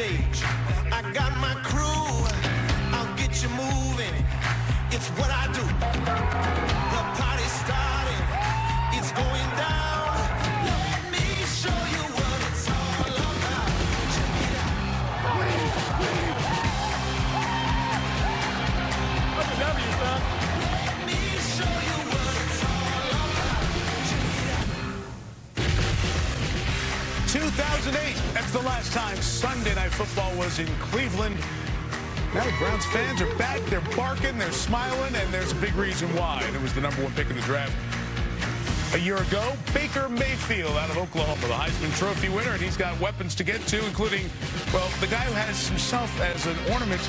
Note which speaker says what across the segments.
Speaker 1: stage. I got my crew, I'll get you moving. It's what I do. The party's starting, it's going down. Let me show you what it's all about. Check it out.
Speaker 2: That's a W, son.
Speaker 1: Let me show you what it's all about. Check it out.
Speaker 3: 2008, that's the last time Sunday Night Football was in Cleveland. Now the Browns fans are back, they're barking, they're smiling, and there's a big reason why. And it was the #1 pick in the draft a year ago. Baker Mayfield out of Oklahoma, the Heisman Trophy winner, and he's got weapons to get to, including, well, the guy who has himself as an ornament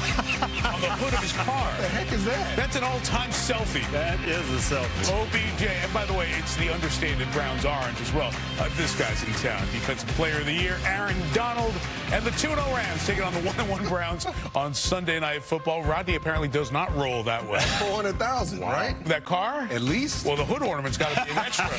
Speaker 3: on the hood of his car.
Speaker 4: What the heck is that?
Speaker 3: That's an all-time selfie.
Speaker 4: That is a selfie.
Speaker 3: OBJ, and by the way, it's the understated Browns orange as well. This guy's in town. Defensive Player of the Year, Aaron Donald, and the 2-0 Rams taking on the 1-1 Browns on Sunday Night Football. Rodney apparently does not roll that way.
Speaker 4: 400,000, right?
Speaker 3: That car?
Speaker 4: At least?
Speaker 3: Well, the hood ornament's got to be an extra.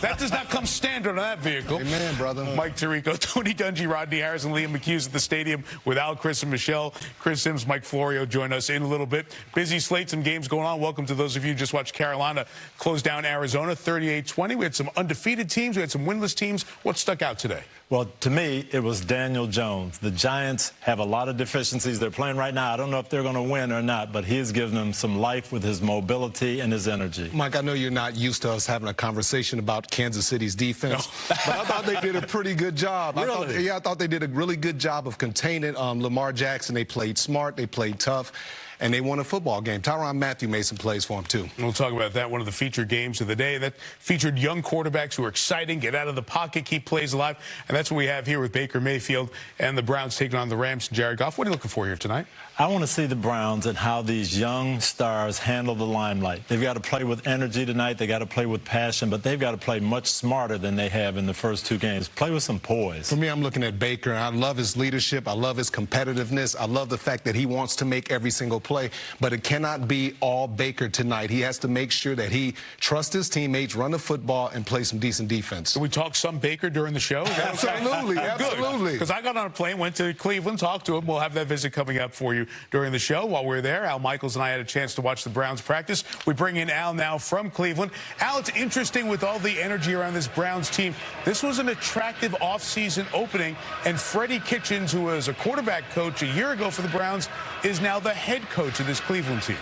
Speaker 3: That does not come standard on that vehicle.
Speaker 4: Amen, brother.
Speaker 3: Mike Tirico, Tony Dungy, Rodney Harris, and Liam McHughes at the stadium with Al, Chris, and Michelle. Chris Sims, Mike Florio join us in a little bit. Busy slate, some games going on. Welcome to those of you who just watched Carolina close down Arizona 38-20. We had some undefeated teams. We had some winless teams. What stuck out today?
Speaker 5: Well, to me, it was Daniel Jones. The Giants have a lot of deficiencies. They're playing right now. I don't know if they're going to win or not, but he has given them some life with his mobility and his energy.
Speaker 4: Mike, I know you're not used to us having a conversation about Kansas City's defense, but I thought they did a pretty good job.
Speaker 5: Really?
Speaker 4: I thought they did a really good job of containing Lamar Jackson. They played smart. They played tough. And they won a football game. Tyrann Mathieu made some plays for him, too.
Speaker 3: We'll talk about that, one of the featured games of the day. That featured young quarterbacks who are exciting, get out of the pocket, keep plays alive. And that's what we have here with Baker Mayfield and the Browns taking on the Rams and Jared Goff. What are you looking for here tonight?
Speaker 5: I want to see the Browns and how these young stars handle the limelight. They've got to play with energy tonight. They got to play with passion, but they've got to play much smarter than they have in the first two games. Play with some poise.
Speaker 4: For me, I'm looking at Baker. I love his leadership. I love his competitiveness. I love the fact that he wants to make every single play. But it cannot be all Baker tonight. He has to make sure that he trusts his teammates, run the football, and play some decent defense.
Speaker 3: Can we talk some Baker during the show?
Speaker 4: Absolutely, absolutely.
Speaker 3: Because I got on a plane, went to Cleveland, talked to him. We'll have that visit coming up for you during the show. While we're there, Al Michaels and I had a chance to watch the Browns practice. We bring in Al now from Cleveland. Al, it's interesting with all the energy around this Browns team. This was an attractive offseason opening, and Freddie Kitchens, who was a quarterback coach a year ago for the Browns, is now the head coach of this Cleveland team.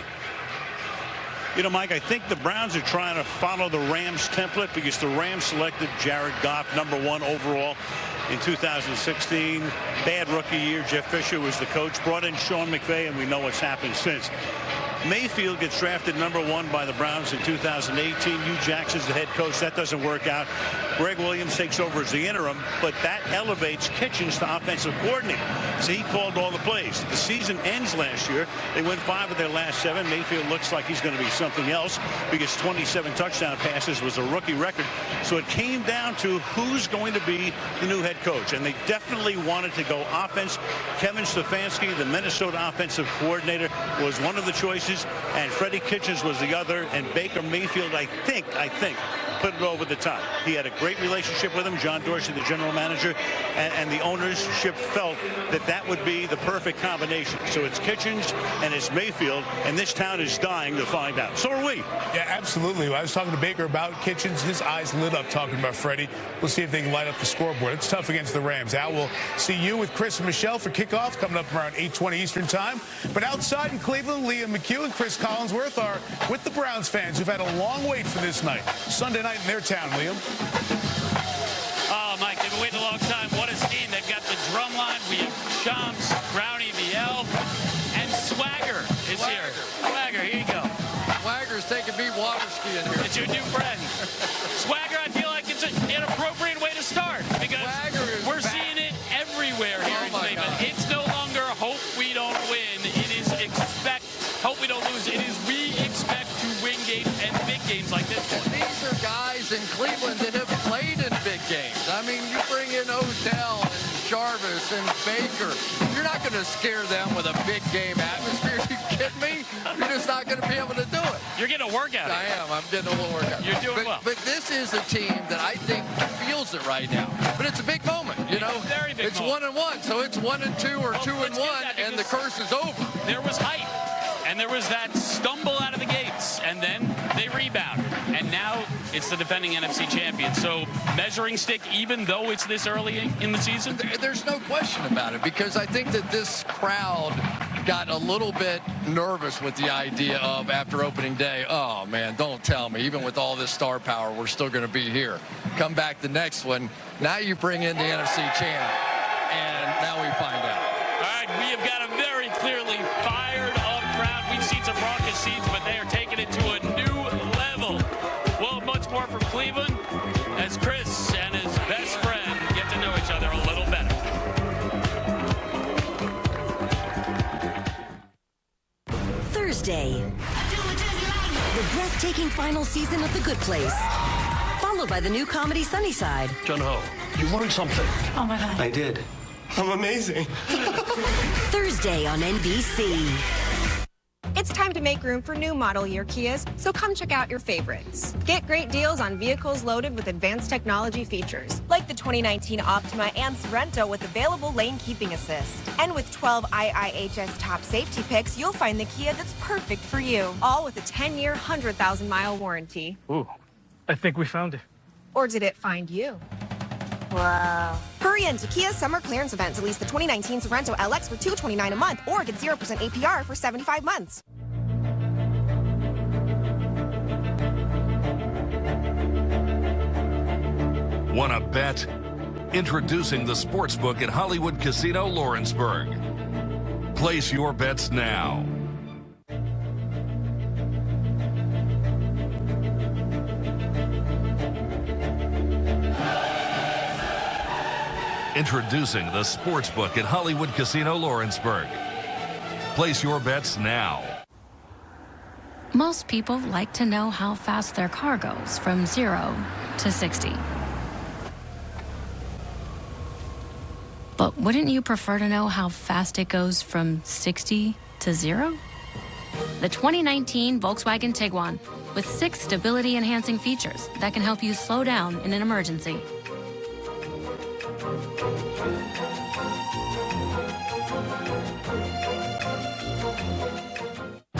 Speaker 6: You know, Mike, I think the Browns are trying to follow the Rams template because the Rams selected Jared Goff #1 overall in 2016. Bad rookie year. Jeff Fisher was the coach. Brought in Sean McVay, and we know what's happened since. Mayfield gets drafted #1 by the Browns in 2018. Hugh Jackson's the head coach. That doesn't work out. Greg Williams takes over as the interim, but that elevates Kitchens to offensive coordinator. So he called all the plays. The season ends last year. They win 5 of their last 7. Mayfield looks like he's going to be something else because 27 touchdown passes was a rookie record. So it came down to who's going to be the new head coach, and they definitely wanted to go offense. Kevin Stefanski, the Minnesota offensive coordinator, was one of the choices, and Freddie Kitchens was the other, and Baker Mayfield, I think, put it over the top. He had a great relationship with him, John Dorsey, the general manager, and the ownership felt that that would be the perfect combination. So it's Kitchens and it's Mayfield, and this town is dying to find out. So are we.
Speaker 3: Yeah, absolutely. I was talking to Baker about Kitchens. His eyes lit up talking about Freddie. We'll see if they can light up the scoreboard. It's tough against the Rams. Al, we'll see you with Chris and Michelle for kickoff coming up around 8:20 Eastern time. But outside in Cleveland, Liam McHugh and Chris Collinsworth are with the Browns fans who've had a long wait for this night. Sunday night in their town, Liam.
Speaker 7: Oh, Mike, they've been waiting a long time. What a scene. They've got the drum line. We have Shams, Brownie the Elf, and Swagger is here. Swagger, here you go.
Speaker 8: Swagger's taking me water skiing here.
Speaker 7: It's your new friend. Swagger, I feel like it's an appropriate way to start because we're seeing it everywhere here in Cleveland. It's no longer hope we don't win. It is expect hope we don't lose. It is we expect to win games and big games like this one.
Speaker 8: These are guys in Cleveland that have played in big games. I mean, you bring in Odell and Jarvis and Baker. You're not going to scare them with a big game atmosphere. Are you kidding me? You're just not going to be able to do it.
Speaker 7: You're getting a workout.
Speaker 8: I am. I'm getting a little workout.
Speaker 7: You're doing well.
Speaker 8: But this is a team that I think feels it right now. But but it's a big moment, you know.
Speaker 7: Very big
Speaker 8: it's
Speaker 7: moment.
Speaker 8: 1-1, so it's 1-2 or 2-1, and the curse is over.
Speaker 7: There was hype, and there was that stumble out of the gates, and then they rebound. And now it's the defending NFC champion. So measuring stick, even though it's this early in the season?
Speaker 8: There's no question about it, because I think that this crowd got a little bit nervous with the idea of, after opening day, oh, man, don't tell me, even with all this star power, we're still going to be here. Come back the next one. Now you bring in the NFC champ, and now we find out.
Speaker 7: All right, we have got a very clearly fired-up crowd. We've seen some raucous scenes, but they are taking it to a new level. Well, much more from Cleveland as Chris and his best friend get to know each other a little better.
Speaker 2: Thursday, the breathtaking final season of The Good Place, followed by the new comedy Sunnyside.
Speaker 9: John Ho, you learned something.
Speaker 10: Oh my God.
Speaker 9: I did. I'm amazing.
Speaker 2: Thursday on NBC.
Speaker 10: It's time to make room for new model year Kias, so come check out your favorites. Get great deals on vehicles loaded with advanced technology features, like the 2019 Optima and Sorento with available lane keeping assist. And with 12 IIHS top safety picks, you'll find the Kia that's perfect for you, all with a 10-year, 100,000-mile warranty.
Speaker 9: Ooh, I think we found it.
Speaker 10: Or did it find you? Wow. Hurry into Kia's summer clearance event to lease the 2019 Sorento LX for $229 a month or get 0% APR for 75 months.
Speaker 11: Wanna bet? Introducing the Sportsbook at Hollywood Casino Lawrenceburg. Place your bets now. Introducing the Sportsbook at Hollywood Casino Lawrenceburg. Place your bets now.
Speaker 12: Most people like to know how fast their car goes from 0 to 60. But wouldn't you prefer to know how fast it goes from 60 to 0? The 2019 Volkswagen Tiguan with 6 stability-enhancing features that can help you slow down in an emergency.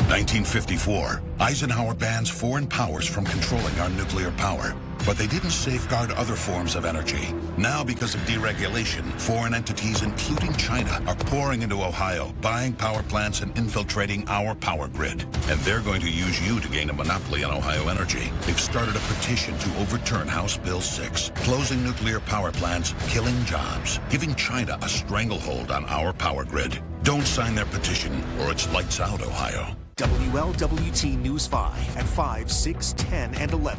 Speaker 13: 1954, Eisenhower bans foreign powers from controlling our nuclear power. But they didn't safeguard other forms of energy. Now, because of deregulation, foreign entities, including China, are pouring into Ohio, buying power plants and infiltrating our power grid. And they're going to use you to gain a monopoly on Ohio energy. They've started a petition to overturn House Bill 6, closing nuclear power plants, killing jobs, giving China a stranglehold on our power grid. Don't sign their petition, or it's lights out, Ohio.
Speaker 14: WLWT News 5 at 5, 6, 10, and 11.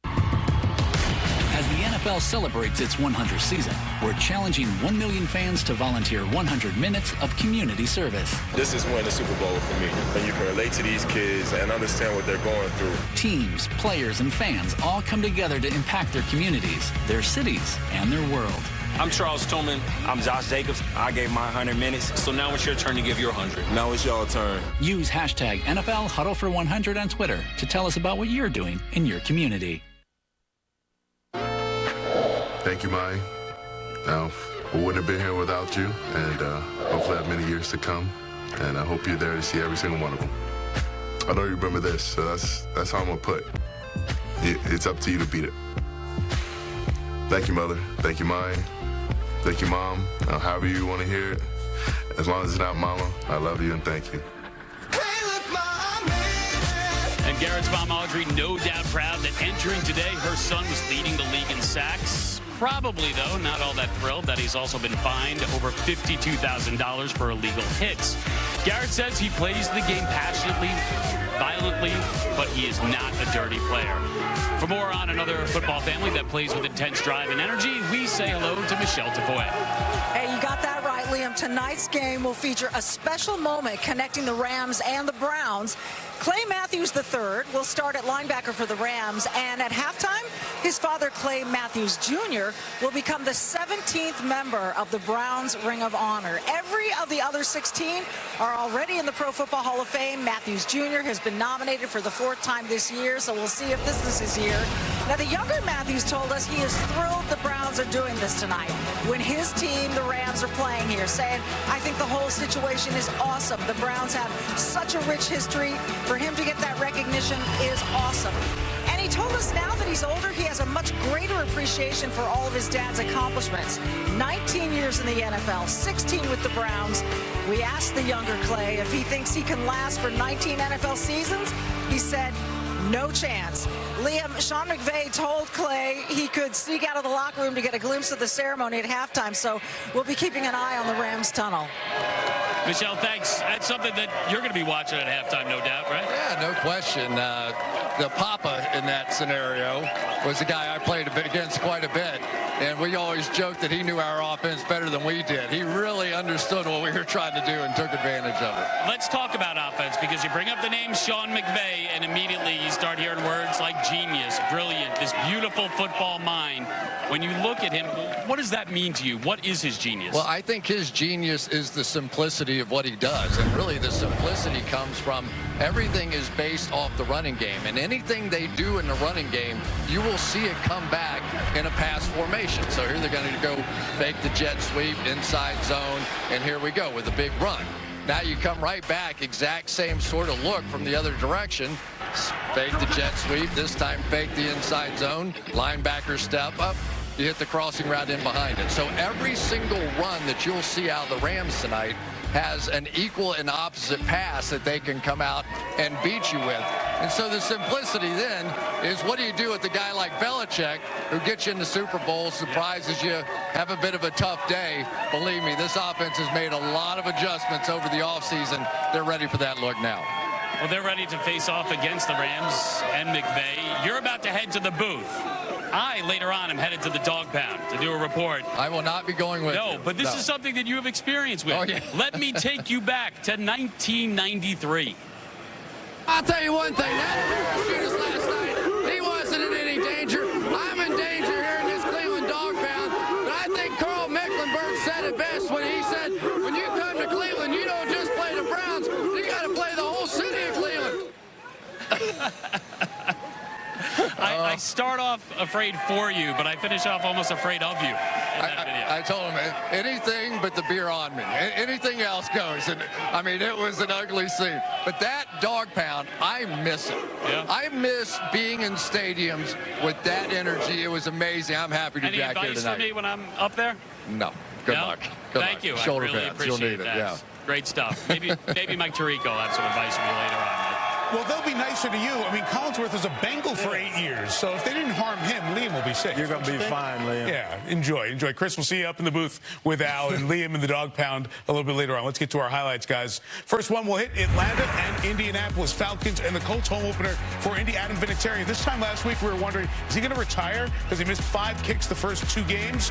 Speaker 15: As the NFL celebrates its 100th season, we're challenging 1 million fans to volunteer 100 minutes of community service.
Speaker 16: This is winning the Super Bowl for me. And you can relate to these kids and understand what they're going through.
Speaker 15: Teams, players, and fans all come together to impact their communities, their cities, and their world.
Speaker 17: I'm Charles Tillman. I'm Josh Jacobs. I gave my 100 minutes, so now it's your turn to give your 100.
Speaker 16: Now it's your turn.
Speaker 15: Use hashtag NFL Huddle for 100 on Twitter to tell us about what you're doing in your community.
Speaker 18: Thank you, Mai. Now, I wouldn't have been here without you, and hopefully I have many years to come, and I hope you're there to see every single one of them. I know you remember this, so that's how I'm going to put it. It's up to you to beat it. Thank you, Mother. Thank you, Mai. Thank you, Mom. However you want to hear it. As long as it's not Mama, I love you and thank you.
Speaker 7: And Garrett's mom, Audrey, no doubt proud that entering today, her son was leading the league in sacks. Probably, though, not all that thrilled that he's also been fined over $52,000 for illegal hits. Garrett says he plays the game passionately, violently, but he is not a dirty player. For more on another football family that plays with intense drive and energy, we say hello to Michelle Tafoya.
Speaker 19: Hey, you got that right, Liam. Tonight's game will feature a special moment connecting the Rams and the Browns. Clay Matthews III will start at linebacker for the Rams, and at halftime, his father, Clay Matthews Jr., will become the 17th member of the Browns Ring of Honor. Every of the other 16 are already in the Pro Football Hall of Fame. Matthews Jr. has been nominated for the 4th time this year, so we'll see if this is his year. Now, the younger Matthews told us he is thrilled the Browns are doing this tonight when his team, the Rams, are playing here, saying, I think the whole situation is awesome. The Browns have such a rich history. For him to get that recognition is awesome. And he told us now that he's older, he has a much greater appreciation for all of his dad's accomplishments. 19 years in the NFL, 16 with the Browns. We asked the younger Clay if he thinks he can last for 19 NFL seasons. He said, no chance. Liam, Sean McVay told Clay he could sneak out of the locker room to get a glimpse of the ceremony at halftime, so we'll be keeping an eye on the Rams tunnel.
Speaker 7: Michelle, thanks. That's something that you're going to be watching at halftime, no doubt, right?
Speaker 8: Yeah, no question. The Papa in that scenario was the guy I played against quite a bit, and we always joked that he knew our offense better than we did. He really understood what we were trying to do and took advantage of it.
Speaker 7: Let's talk about offense, because you bring up the name Sean McVay, and immediately you start hearing words like genius, brilliant, this beautiful football mind. When you look at him, what does that mean to you? What is his genius?
Speaker 8: Well, I think his genius is the simplicity of what he does, and really the simplicity comes from everything is based off the running game, and anything they do in the running game, you will see it come back in a pass formation. So here they're going to go fake the jet sweep, inside zone, and here we go with a big run. Now you come right back, exact same sort of look from the other direction. Fake the jet sweep, this time fake the inside zone, linebacker step up, you hit the crossing route in behind it. So every single run that you'll see out of the Rams tonight has an equal and opposite pass that they can come out and beat you with. And so the simplicity then is, what do you do with a guy like Belichick, who gets you in the Super Bowl, surprises you, have a bit of a tough day? Believe me, this offense has made a lot of adjustments over the offseason. They're ready for that look now.
Speaker 7: Well, they're ready to face off against the Rams and McVay. You're about to head to the booth. I, later on, am headed to the dog pound to do a report.
Speaker 8: I will not be going with you.
Speaker 7: No, but this is something that you have experience with.
Speaker 8: Oh, yeah.
Speaker 7: Let me take you back to 1993.
Speaker 8: I'll tell you one thing. That shoot us last night, he wasn't in any danger. I'm in danger here in this Cleveland dog pound. But I think Carl Mecklenburg said it best when he said, when you come to Cleveland, you don't just play the Browns, you got to play the whole city of Cleveland.
Speaker 7: I start off afraid for you, but I finish off almost afraid of you in that video.
Speaker 8: I told him, anything but the beer on me. Anything else goes. And I mean, it was an ugly scene. But that dog pound, I miss it. Yeah. I miss being in stadiums with that energy. It was amazing. I'm happy to be back here tonight.
Speaker 7: Any advice for me when I'm up there?
Speaker 8: No. Good luck. Good
Speaker 7: Thank
Speaker 8: luck.
Speaker 7: you.
Speaker 8: Shoulder
Speaker 7: I really
Speaker 8: pads.
Speaker 7: appreciate
Speaker 8: You'll need
Speaker 7: that.
Speaker 8: it. Yeah.
Speaker 7: Great stuff. Maybe Mike Tirico will have some advice for me later on.
Speaker 3: Well, they'll be nicer to you. I mean, Collinsworth was a Bengal for 8 years, so if they didn't harm him, Liam will be safe.
Speaker 5: You're going to be fine, Liam.
Speaker 3: Yeah, enjoy. Chris, we'll see you up in the booth with Al and Liam in the dog pound a little bit later on. Let's get to our highlights, guys. First one, we'll hit Atlanta and Indianapolis Falcons and the Colts home opener for Indy. Adam Vinatieri. This time last week, we were wondering, is he going to retire because he missed 5 kicks the first 2 games?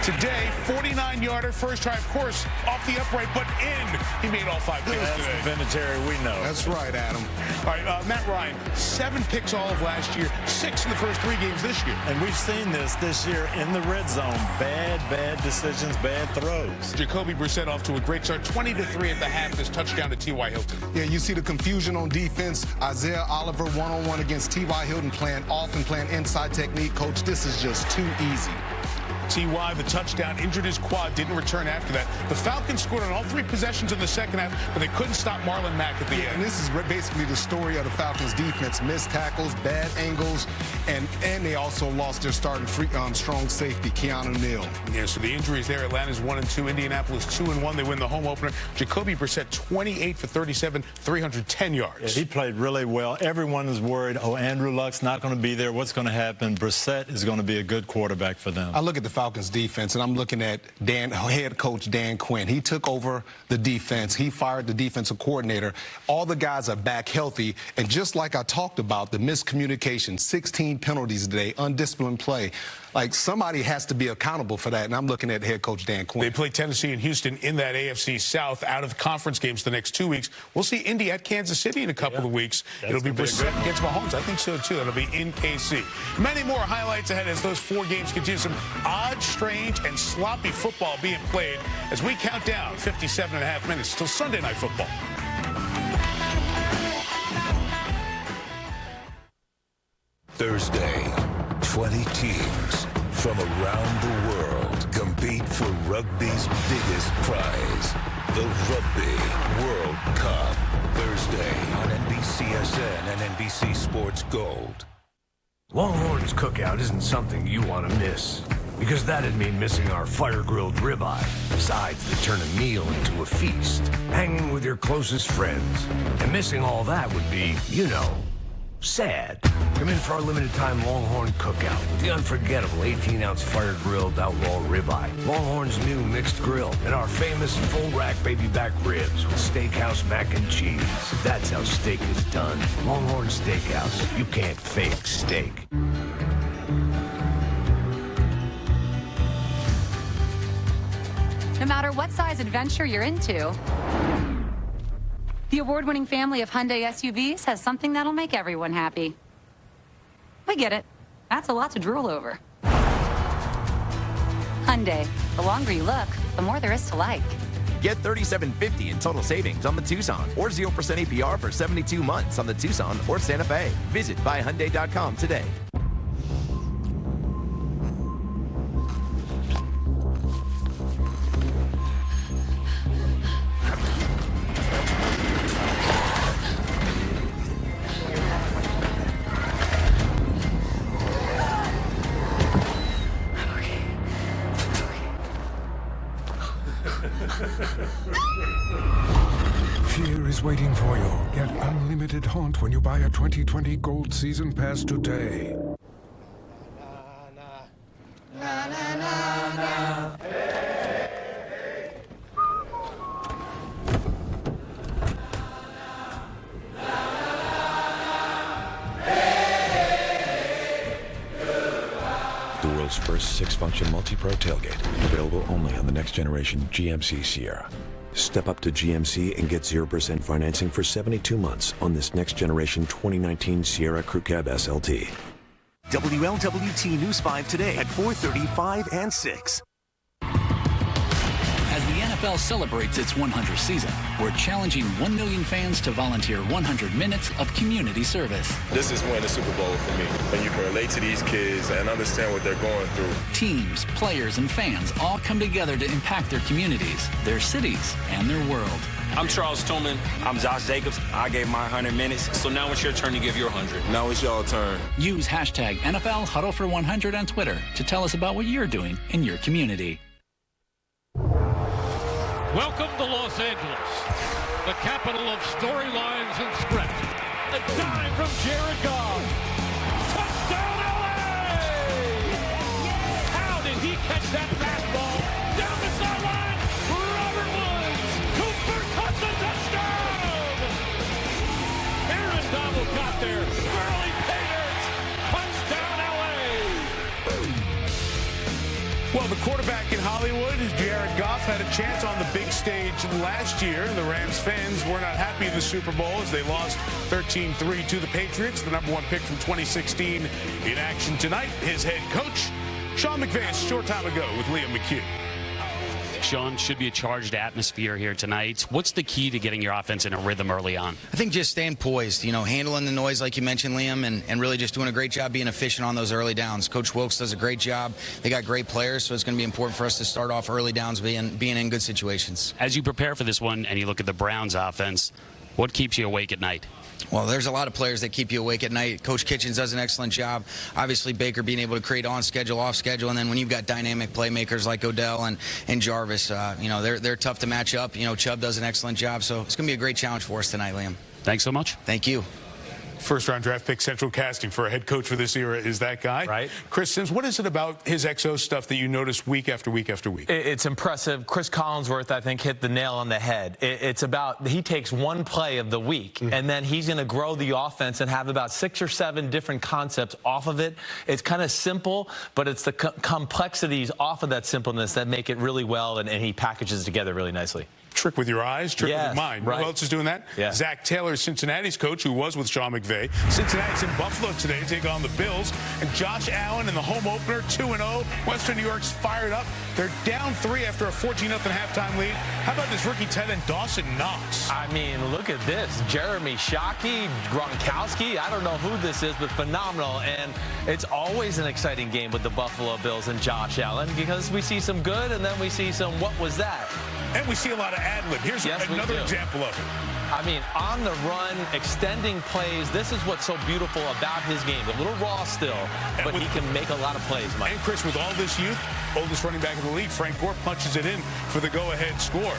Speaker 3: Today, 49-yarder, first try, of course, off the upright, but in. He made all 5 kicks today.
Speaker 5: Vinatieri, we know.
Speaker 4: That's right, Adam.
Speaker 3: All right, Matt Ryan, 7 picks all of last year, 6 in the first 3 games this year.
Speaker 5: And we've seen this year in the red zone. Bad decisions, bad throws.
Speaker 3: Jacoby Brissett off to a great start, 20-3 at the half, this touchdown to T.Y. Hilton.
Speaker 4: Yeah, you see the confusion on defense. Isaiah Oliver one-on-one against T.Y. Hilton, playing off and playing inside technique. Coach, this is just too easy.
Speaker 3: T.Y., the touchdown, injured his quad, didn't return after that. The Falcons scored on all 3 possessions in the second half, but they couldn't stop Marlon Mack at the end.
Speaker 4: And this is basically the story of the Falcons' defense. Missed tackles, bad angles, and they also lost their starting strong safety, Keanu Neal.
Speaker 3: Yeah, so the injuries there. Atlanta's 1-2, Indianapolis 2-1. They win the home opener. Jacoby Brissett, 28 for 37, 310 yards.
Speaker 5: Yeah, he played really well. Everyone is worried, Andrew Luck's not going to be there. What's going to happen? Brissett is going to be a good quarterback for them.
Speaker 4: I look at the Falcons defense, and I'm looking at head coach Dan Quinn. He took over the defense. He fired the defensive coordinator. All the guys are back healthy, and just like I talked about, the miscommunication, 16 penalties today, undisciplined play. Like, somebody has to be accountable for that, and I'm looking at head coach Dan Quinn.
Speaker 3: They play Tennessee and Houston in that AFC South out of conference games the next 2 weeks. We'll see Indy at Kansas City in a couple of weeks. It'll be Brissett against Mahomes. I think so, too. That'll be in KC. Many more highlights ahead as those 4 games continue. Some odd, strange, and sloppy football being played as we count down 57.5 minutes till Sunday Night Football.
Speaker 13: Thursday,
Speaker 20: 20 teams from around the world compete for rugby's biggest prize, the Rugby World Cup. Thursday on NBCSN and NBC Sports Gold.
Speaker 21: Longhorn's Cookout isn't something you want to miss, because that'd mean missing our fire-grilled ribeye, sides that turn a meal into a feast, hanging with your closest friends. And missing all that would be, you know, sad. Come in for our limited-time Longhorn Cookout with the unforgettable 18-ounce fire-grilled outlaw ribeye, Longhorn's new mixed grill, and our famous full-rack baby back ribs with steakhouse mac and cheese. That's how steak is done. Longhorn Steakhouse. You can't fake steak.
Speaker 22: No matter what size adventure you're into, the award-winning family of Hyundai SUVs has something that'll make everyone happy. We get it. That's a lot to drool over. Hyundai. The longer you look, the more there is to like.
Speaker 23: Get $3,750 in total savings on the Tucson or 0% APR for 72 months on the Tucson or Santa Fe. Visit buyhyundai.com today.
Speaker 24: Fear is waiting for you. Get unlimited haunt when you buy a 2020 Gold Season Pass today.
Speaker 25: The world's first 6-function multi-pro tailgate. Available only on the next generation GMC Sierra. Step up to GMC and get 0% financing for 72 months on this next generation 2019 Sierra Crew Cab SLT.
Speaker 14: WLWT News 5 today at 4:30, 5 and 6.
Speaker 15: As the NFL celebrates its 100th season, we're challenging 1 million fans to volunteer 100 minutes of community service.
Speaker 16: This is winning the Super Bowl for me. When you can relate to these kids and understand what they're going through.
Speaker 15: Teams, players, and fans all come together to impact their communities, their cities, and their world.
Speaker 17: I'm Charles Tillman. I'm Josh Jacobs. I gave my 100 minutes, so now it's your turn to give your 100.
Speaker 16: Now it's your turn.
Speaker 15: Use hashtag NFL Huddle for 100 on Twitter to tell us about what you're doing in your community.
Speaker 7: Welcome to Los Angeles, the capital of storylines and script. A dime from Jared Goff. Touchdown, LA! How did he catch that fastball? Down the sideline, Robert Woods. Cooper caught the touchdown! Aaron Donald got there. Sterling Peters. Touchdown, LA!
Speaker 3: Well, the quarterback in Hollywood, Jared Goff, had a chance on the big stage last year. The Rams fans were not happy in the Super Bowl as they lost 13-3 to the Patriots, the #1 pick from 2016. In action tonight, his head coach, Sean McVay, a short time ago with Liam McHugh.
Speaker 26: Sean, should be a charged atmosphere here tonight. What's the key to getting your offense in a rhythm early on?
Speaker 27: I think just staying poised, handling the noise like you mentioned, Liam, and really just doing a great job being efficient on those early downs. Coach Wilkes does a great job. They got great players, so it's going to be important for us to start off early downs being in good situations.
Speaker 26: As you prepare for this one and you look at the Browns offense, what keeps you awake at night?
Speaker 27: Well, there's a lot of players that keep you awake at night. Coach Kitchens does an excellent job. Obviously, Baker being able to create on schedule, off schedule, and then when you've got dynamic playmakers like Odell and Jarvis, they're tough to match up. Chubb does an excellent job, so it's going to be a great challenge for us tonight, Liam.
Speaker 26: Thanks so much.
Speaker 27: Thank you.
Speaker 3: First-round draft pick, central casting for a head coach for this era is that guy.
Speaker 28: Right.
Speaker 3: Chris Sims, what is it about his XO stuff that you notice week after week after week?
Speaker 28: It's impressive. Chris Collinsworth, I think, hit the nail on the head. It's about he takes one play of the week, and then he's going to grow the offense and have about 6 or 7 different concepts off of it. It's kind of simple, but it's the complexities off of that simpleness that make it really well, and he packages it together really nicely.
Speaker 3: trick with your eyes, trick with your mind.
Speaker 28: Right.
Speaker 3: Who else is doing that?
Speaker 28: Yeah.
Speaker 3: Zach Taylor, Cincinnati's coach, who was with Sean McVay. Cincinnati's in Buffalo today to take on the Bills. And Josh Allen in the home opener, 2-0. Western New York's fired up. They're down 3 after a 14-0 halftime lead. How about this rookie tight end, Dawson Knox?
Speaker 28: I mean, look at this. Jeremy Shockey, Gronkowski. I don't know who this is, but phenomenal. And it's always an exciting game with the Buffalo Bills and Josh Allen because we see some good and then we see some what was that?
Speaker 3: And we see a lot of ad-lib. Here's another example of it.
Speaker 28: I mean, on the run, extending plays. This is what's so beautiful about his game. A little raw still, but he can make a lot of plays, Mike.
Speaker 3: And, Chris, with all this youth, oldest running back in the league, Frank Gore punches it in for the go-ahead score.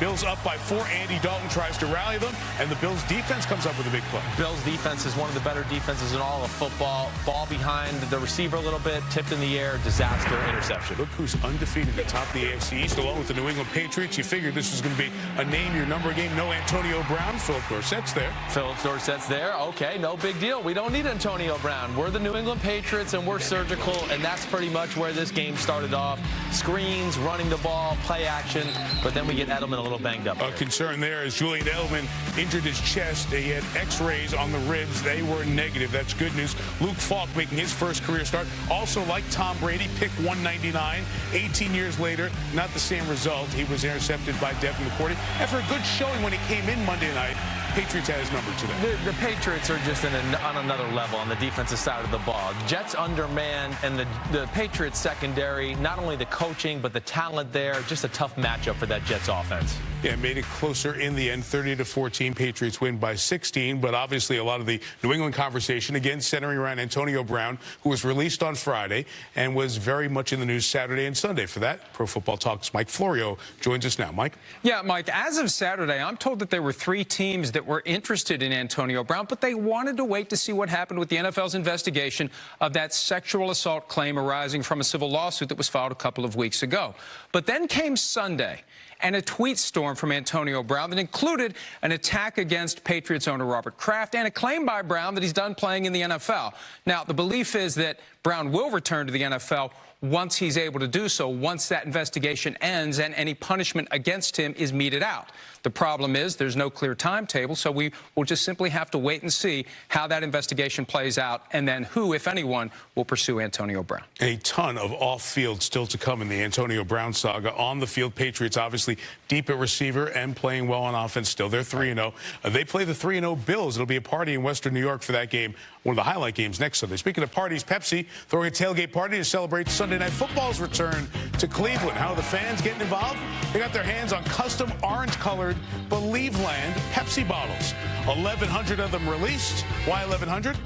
Speaker 3: Bills up by 4. Andy Dalton tries to rally them, and the Bills defense comes up with a big play.
Speaker 28: Bills defense is one of the better defenses in all of football. Ball behind the receiver a little bit, tipped in the air, disaster, interception.
Speaker 3: Look who's undefeated atop the AFC East, along with the New England Patriots. You figured this was going to be a name-your-number game. No Antonio Brown. Philip Dorsett's there.
Speaker 28: Philip Dorsett's there. Okay, no big deal. We don't need Antonio Brown. We're the New England Patriots, and we're surgical, and that's pretty much where this game started off. Screens, running the ball, play action, but then we get Edelman a little banged up.
Speaker 3: A concern there is Julian Edelman injured his chest. He had x-rays on the ribs. They were negative. That's good news. Luke Falk making his first career start. Also, like Tom Brady, picked 199. 18 years later, not the same result. He was intercepted by Devin McCourty. After a good showing when he came in Monday night, Patriots had his number today.
Speaker 28: The Patriots are just on another level on the defensive side of the ball. Jets undermanned, and the Patriots secondary, not only the coaching, but the talent there, just a tough matchup for that Jets offense.
Speaker 3: Yeah, made it closer in the end, 30-14. Patriots win by 16, but obviously a lot of the New England conversation, again, centering around Antonio Brown, who was released on Friday and was very much in the news Saturday and Sunday. For that, Pro Football Talk's Mike Florio joins us now. Mike?
Speaker 1: Yeah, Mike, as of Saturday, I'm told that there were 3 teams that were interested in Antonio Brown, but they wanted to wait to see what happened with the NFL's investigation of that sexual assault claim arising from a civil lawsuit that was filed a couple of weeks ago. But then came Sunday, and a tweet storm from Antonio Brown that included an attack against Patriots owner Robert Kraft and a claim by Brown that he's done playing in the NFL. Now, the belief is that Brown will return to the NFL once he's able to do so, once that investigation ends and any punishment against him is meted out. The problem is there's no clear timetable, so we will just simply have to wait and see how that investigation plays out and then who, if anyone, will pursue Antonio Brown.
Speaker 3: A ton of off-field still to come in the Antonio Brown saga. On the field, Patriots obviously deep at receiver and playing well on offense still. They're 3-0. They play the 3-0 Bills. It'll be a party in Western New York for that game, one of the highlight games next Sunday. Speaking of parties, Pepsi throwing a tailgate party to celebrate Sunday Night Football's return to Cleveland. How are the fans getting involved? They got their hands on custom orange-colored Believeland Pepsi bottles. 1,100 of them released. Why 1,100?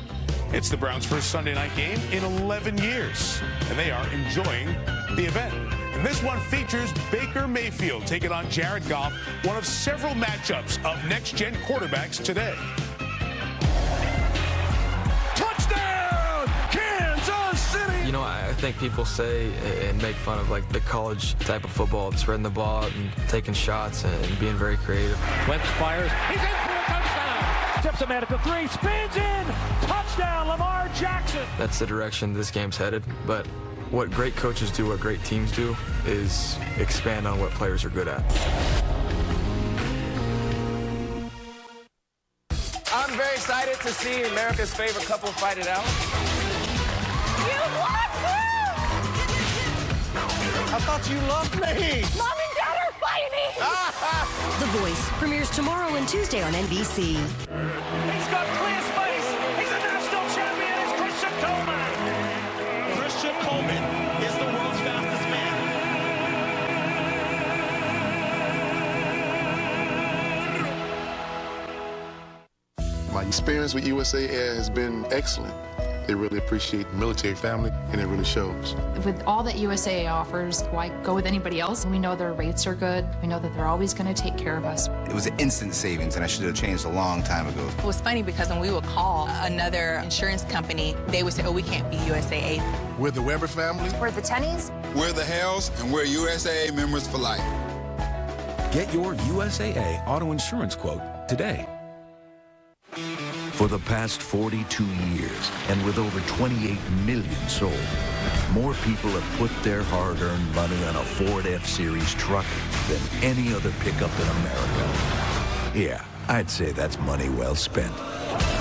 Speaker 3: It's the Browns' first Sunday night game in 11 years, and they are enjoying the event. And this one features Baker Mayfield taking on Jared Goff, one of several matchups of next-gen quarterbacks today. Touchdown, Kansas City!
Speaker 2: You know, I think people say and make fun of like the college type of football, spreading the ball and taking shots and being very creative.
Speaker 6: Wentz fires. He's in for a touchdown. Tips him at the 3, spins in. Touchdown, Lamar Jackson.
Speaker 2: That's the direction this game's headed. But what great coaches do, what great teams do, is expand on what players are good at.
Speaker 9: I'm very excited to see America's favorite couple fight it out.
Speaker 6: You love me!
Speaker 9: I thought you loved me.
Speaker 6: Mom and Dad are fighting!
Speaker 10: The Voice premieres tomorrow and Tuesday on NBC.
Speaker 6: He's got clear space. He's a national champion. It's Christian Coleman.
Speaker 11: Christian Coleman is the world's fastest man.
Speaker 12: My experience with USA Air has been excellent. They really appreciate the military family, and it really shows.
Speaker 18: With all that USAA offers, why go with anybody else? We know their rates are good. We know that they're always going to take care of us.
Speaker 29: It was an instant savings, and I should have changed a long time ago.
Speaker 30: It was funny because when we would call another insurance company, they would say, oh, we can't be USAA.
Speaker 12: We're the Weber family.
Speaker 18: We're the Tennies.
Speaker 31: We're the Hells, and we're USAA members for life.
Speaker 25: Get your USAA auto insurance quote today.
Speaker 4: For the past 42 years, and with over 28 million sold, more people have put their hard-earned money on a Ford F-Series truck than any other pickup in America. Yeah, I'd say that's money well spent.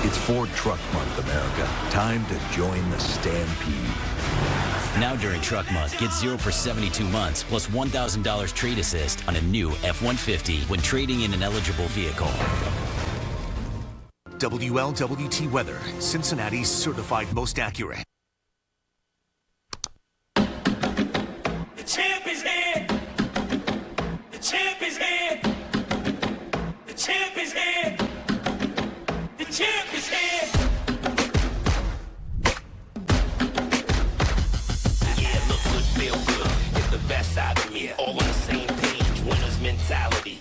Speaker 4: It's Ford Truck Month, America. Time to join the stampede.
Speaker 5: Now during Truck Month, get 0 for 72 months plus $1,000 trade assist on a new F-150 when trading in an eligible vehicle.
Speaker 8: WLWT weather, Cincinnati's certified most accurate.
Speaker 11: The champ is here. The champ is here. The champ is here. The champ is here.
Speaker 13: Yeah, look good, feel good. Get the best out of me. All on the same page. Winner's mentality.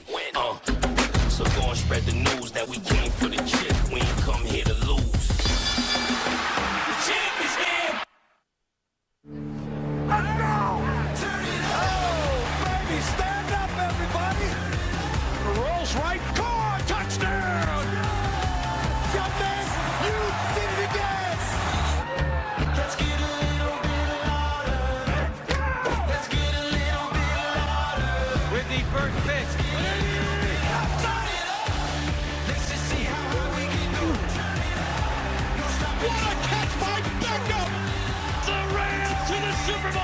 Speaker 13: So go and spread the news that we came for the chip. We ain't come here to lose.
Speaker 11: The champ is here. Let's go. Turn it up. Oh, baby, stand up, everybody.
Speaker 6: Rolls right. Score. Touchdown.
Speaker 11: Young man, you did it again. Let's get a little bit louder. Let's get a little bit louder.
Speaker 28: With the first pitch.
Speaker 11: What a catch by Beckham! The Rams to the Super Bowl!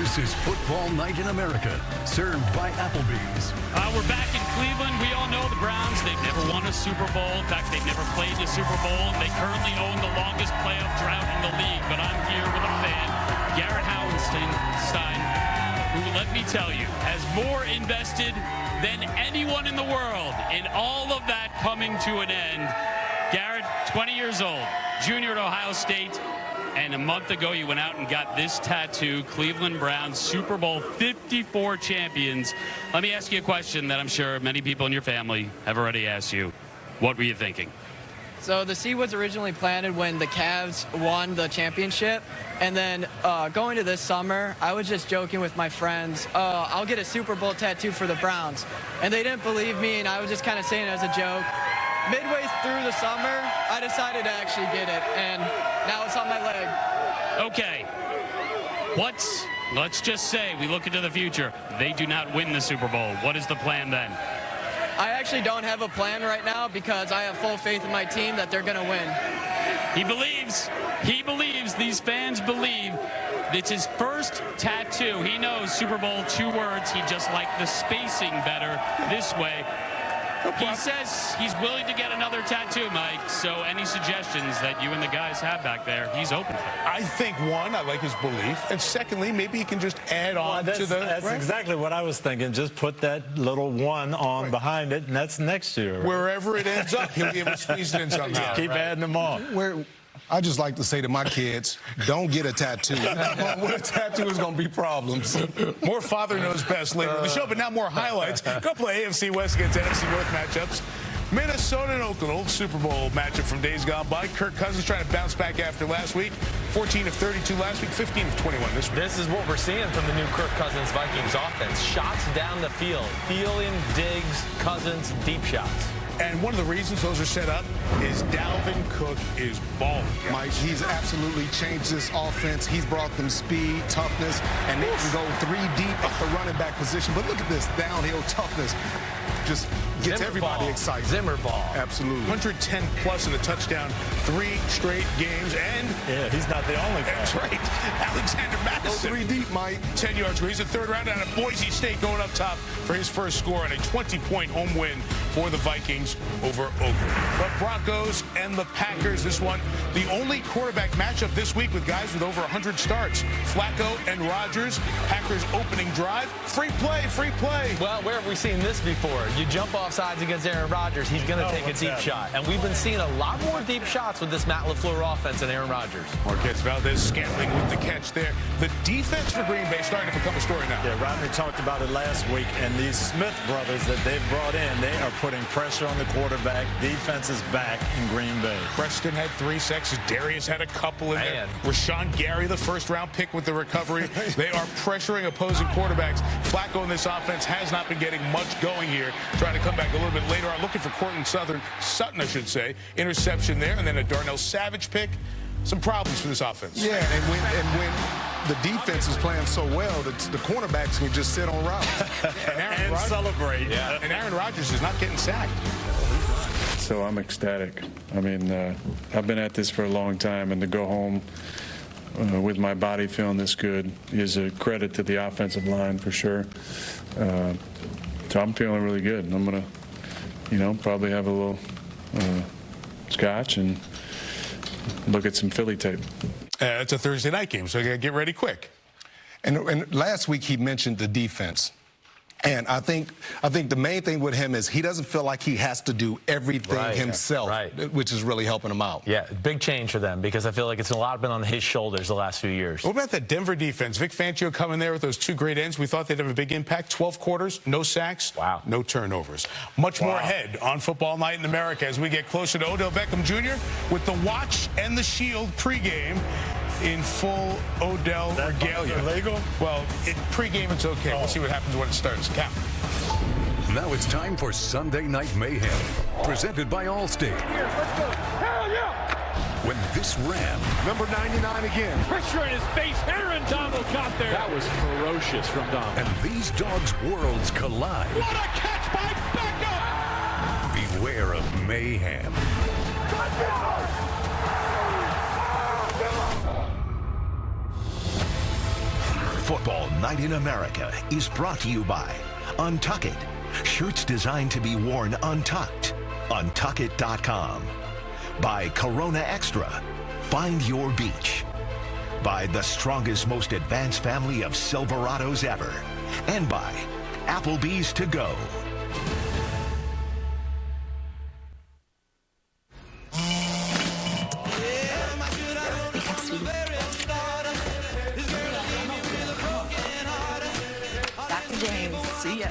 Speaker 8: This is Football Night in America, served by Applebee's.
Speaker 7: We're back in Cleveland. We all know the Browns. They've never won a Super Bowl. In fact, they've never played the Super Bowl. They currently own the longest playoff drought in the league. But I'm here with a fan, Garrett Howenstein, who, let me tell you, has more invested than anyone in the world in all of that coming to an end. Garrett, 20 years old, junior at Ohio State, and a month ago you went out and got this tattoo, Cleveland Browns Super Bowl 54 champions. Let me ask you a question that I'm sure many people in your family have already asked you. What were you thinking?
Speaker 14: So the seed was originally planted when the Cavs won the championship, and then going to this summer, I was just joking with my friends, I'll get a Super Bowl tattoo for the Browns. And they didn't believe me, and I was just kind of saying it as a joke. Midway through the summer, I decided to actually get it, and now it's on my leg.
Speaker 7: Okay. Let's just say we look into the future. They do not win the Super Bowl. What is the plan then?
Speaker 14: I actually don't have a plan right now because I have full faith in my team that they're going to win.
Speaker 7: He believes, these fans believe. It's his first tattoo. He knows Super Bowl, 2 words. He just liked the spacing better this way. He says he's willing to get another tattoo, Mike. So any suggestions that you and the guys have back there, he's open for.
Speaker 3: I think, one, I like his belief. And secondly, maybe he can just add on to the...
Speaker 19: That's exactly what I was thinking. Just put that little 1 on behind it, and that's next year.
Speaker 3: Wherever it ends up, he'll be able to squeeze it in somehow.
Speaker 19: Keep adding them on.
Speaker 20: I just like to say to my kids, don't get a tattoo. With a tattoo, is going to be problems.
Speaker 3: More father knows best later in the show, but now more highlights. A couple of AFC West against NFC North matchups. Minnesota and Oakland, old Super Bowl matchup from days gone by. Kirk Cousins trying to bounce back after last week. 14 of 32 last week, 15 of 21 this week.
Speaker 28: This is what we're seeing from the new Kirk Cousins Vikings offense. Shots down the field. Thielen, Diggs, Cousins, deep shots.
Speaker 3: And one of the reasons those are set up is Dalvin Cook is balling.
Speaker 20: Mike, he's absolutely changed this offense. He's brought them speed, toughness, and they can go 3 deep at the running back position. But look at this downhill toughness. Just gets everybody excited.
Speaker 28: Zimmer ball.
Speaker 20: Absolutely.
Speaker 3: 110 plus in a touchdown, 3 straight games, and
Speaker 19: yeah, he's not the only guy.
Speaker 3: That's right. Alexander Mattison.
Speaker 20: Go 3 deep, Mike.
Speaker 3: 10 yards. He's a 3rd round out of Boise State going up top for his first score on a 20-point home win for the Vikings over Oakland. But Broncos and the Packers, this one, the only quarterback matchup this week with guys with over 100 starts. Flacco and Rodgers. Packers opening drive. Free play, free play.
Speaker 28: Well, where have we seen this before? You jump off sides against Aaron Rodgers, he's going to take a deep shot. And we've been seeing a lot more deep shots with this Matt LaFleur offense than Aaron Rodgers.
Speaker 3: Marquez Valdez Scantling with the catch there. The defense for Green Bay starting to become a story now.
Speaker 19: Yeah, Rodney talked about it last week, and these Smith brothers that they've brought in, they are putting pressure on the quarterback. Defense is back in Green Bay.
Speaker 3: Preston had 3 sacks. Darius had a couple in there. Rashawn Gary, the first-round pick with the recovery. They are pressuring opposing quarterbacks. Flacco in this offense has not been getting much going here. Trying to come back a little bit later on. Looking for Cortland Sutton, I should say. Interception there, and then a Darnell Savage pick. Some problems for this offense.
Speaker 20: Yeah, and when the defense is playing so well, the cornerbacks can just sit on routes.
Speaker 3: and
Speaker 19: celebrate.
Speaker 3: Yeah. And Aaron Rodgers is not getting sacked.
Speaker 1: So I'm ecstatic. I mean, I've been at this for a long time, and to go home with my body feeling this good is a credit to the offensive line for sure. So I'm feeling really good. I'm going to, probably have a little scotch and look at some Philly tape.
Speaker 3: It's a Thursday night game, so you got to get ready quick.
Speaker 20: And last week he mentioned the defense. And I think the main thing with him is he doesn't feel like he has to do everything himself, which is really helping him out.
Speaker 28: Yeah, big change for them because I feel like it's a lot been on his shoulders the last few years.
Speaker 3: What about that Denver defense? Vic Fangio coming there with those 2 great ends. We thought they'd have a big impact. 12 quarters, no sacks, no turnovers. Much more ahead on Football Night in America as we get closer to Odell Beckham Jr. with the watch and the shield pregame. In full Odell regalia.
Speaker 1: Illegal?
Speaker 3: Well, pregame it's okay. We'll see what happens when it starts. Cap.
Speaker 2: Now it's time for Sunday Night Mayhem, presented by Allstate.
Speaker 6: Let's go. Hell yeah!
Speaker 2: When this Ram,
Speaker 20: number 99 again,
Speaker 6: pressure in his face. Aaron Donald got there. That was ferocious from Donald.
Speaker 2: and these dogs' worlds collide.
Speaker 6: What a catch by Beckham!
Speaker 2: Beware of mayhem.
Speaker 15: Football Night in America is brought to you by Untuck It. Shirts designed to be worn untucked. Untuckit.com. By Corona Extra. Find your beach. By the strongest, most advanced family of Silverados ever. And by Applebee's To Go.
Speaker 10: See ya.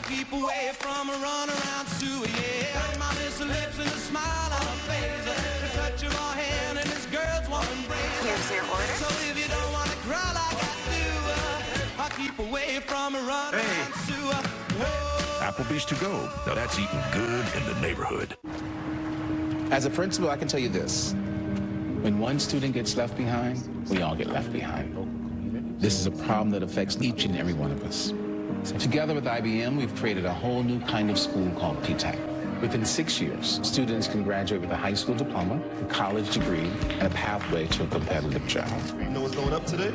Speaker 11: Keep away from a run around Sue, yeah. My Mr. Lips and a smile on her face. The touch of her hand and this girl's warm embrace.
Speaker 10: Here's your order.
Speaker 11: So if you don't want to cry like I do, I'll keep away from a run around Sue.
Speaker 15: Applebee's To Go. Now that's eating good in the neighborhood.
Speaker 16: As a principal, I can tell you this. When one student gets left behind, we all get left behind. This is a problem that affects each and every one of us. So together with IBM, we've created a whole new kind of school called PTAC. Within 6 years, students can graduate with a high school diploma, a college degree, and a pathway to a competitive job.
Speaker 17: You know what's going up today?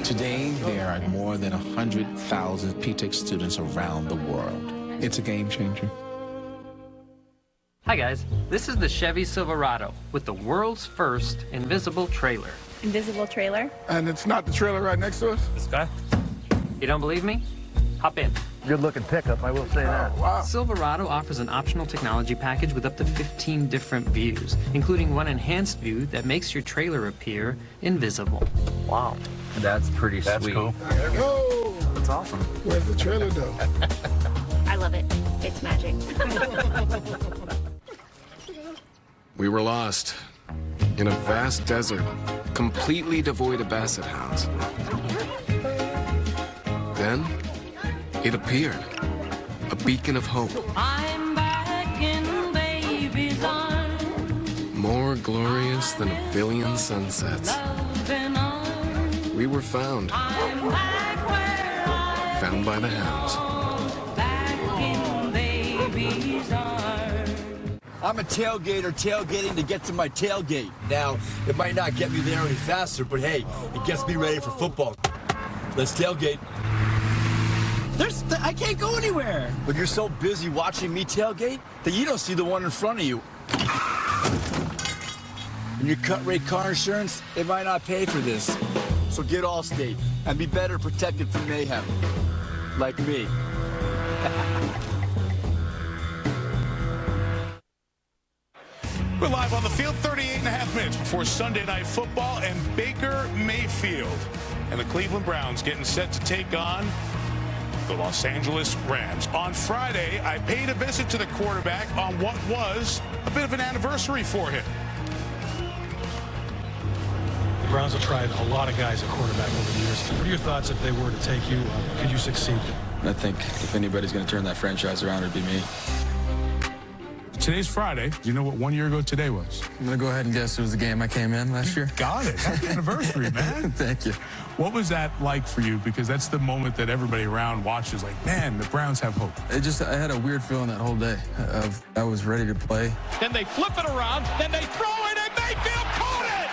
Speaker 16: Today, there are more than 100,000 PTAC students around the world. It's a game changer.
Speaker 21: Hi guys, this is the Chevy Silverado with the world's first invisible trailer.
Speaker 22: Invisible trailer?
Speaker 17: And it's not the trailer right next to us?
Speaker 21: This guy? You don't believe me? Hop in.
Speaker 17: Good looking pickup, I will say that. Wow.
Speaker 21: Silverado offers an optional technology package with up to 15 different views, including one enhanced view that makes your trailer appear invisible.
Speaker 17: Wow.
Speaker 21: That's pretty sweet.
Speaker 17: Cool. There we go.
Speaker 21: That's awesome.
Speaker 17: Where's the trailer though?
Speaker 22: I love it. It's magic.
Speaker 23: We were lost in a vast desert, completely devoid of basset hounds. Then, it appeared, a beacon of hope.
Speaker 11: I'm back in baby's arms.
Speaker 23: More glorious than a billion sunsets. We were found. Found by the hounds.
Speaker 11: Back in baby's arms.
Speaker 24: I'm a tailgater tailgating to get to my tailgate. Now, it might not get me there any faster, but hey, it gets me ready for football. Let's tailgate. I can't go anywhere. But you're so busy watching me tailgate that you don't see the one in front of you. When your cut rate car insurance, it might not pay for this. So get Allstate and be better protected from mayhem. Like me.
Speaker 3: We're live on the field 38.5 minutes before Sunday Night Football, and Baker Mayfield and the Cleveland Browns getting set to take on the Los Angeles Rams. On Friday, I paid a visit to the quarterback on what was a bit of an anniversary for him.
Speaker 4: The Browns have tried a lot of guys at quarterback over the years. What are your thoughts if they were to take you? Could you succeed?
Speaker 5: I think if anybody's going to turn that franchise around, it'd be me.
Speaker 3: Today's Friday. Do you know what 1 year ago today was?
Speaker 5: I'm going to go ahead and guess it was the game I came in last year.
Speaker 3: Got it. Happy anniversary, man.
Speaker 5: Thank you.
Speaker 3: What was that like for you? Because that's the moment that everybody around watches like, man, the Browns have hope.
Speaker 5: I had a weird feeling that whole day of I was ready to play.
Speaker 6: Then they flip it around, then they throw it, and Mayfield caught it!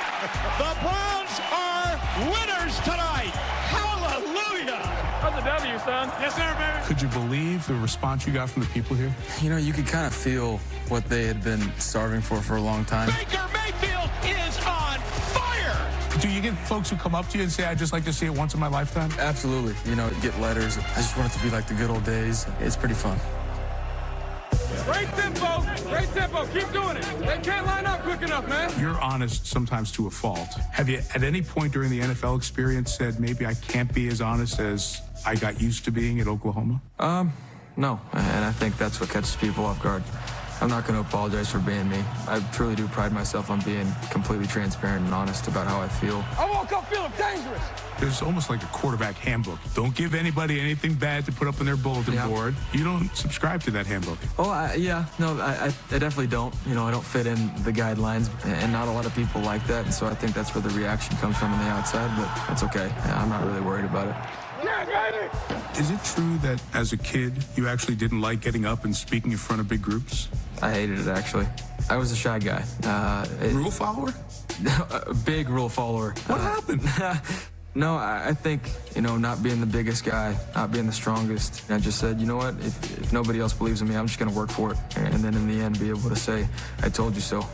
Speaker 6: The Browns are winners tonight! Hallelujah! That's a W, son. Yes, sir, baby.
Speaker 3: Could you believe the response you got from the people here?
Speaker 5: You know, you could kind of feel what they had been starving for a long time.
Speaker 6: Baker Mayfield is on fire!
Speaker 3: Do you get folks who come up to you and say, I'd just like to see it once in my lifetime?
Speaker 5: Absolutely. You know, get letters. I just want it to be like the good old days. It's pretty fun.
Speaker 6: Great tempo. Great tempo. Keep doing it. They can't line up quick enough, man.
Speaker 3: You're honest sometimes to a fault. Have you at any point during the NFL experience said, maybe I can't be as honest as I got used to being at Oklahoma?
Speaker 5: No. And I think that's what catches people off guard. I'm not going to apologize for being me. I truly do pride myself on being completely transparent and honest about how I feel.
Speaker 6: I woke up feeling dangerous.
Speaker 3: There's almost like a quarterback handbook. Don't give anybody anything bad to put up on their bulletin board. You don't subscribe to that handbook.
Speaker 5: Oh, I definitely don't. You know, I don't fit in the guidelines, and not a lot of people like that. And so I think that's where the reaction comes from on the outside, but that's okay. I'm not really worried about it.
Speaker 6: Yeah, baby.
Speaker 3: Is it true that as a kid, you actually didn't like getting up and speaking in front of big groups?
Speaker 5: I hated it, actually. I was a shy guy.
Speaker 3: Rule follower?
Speaker 5: A big rule follower.
Speaker 3: What happened?
Speaker 5: No, I think, you know, not being the biggest guy, not being the strongest. I just said, you know what, if nobody else believes in me, I'm just going to work for it. And then in the end, be able to say, I told you so.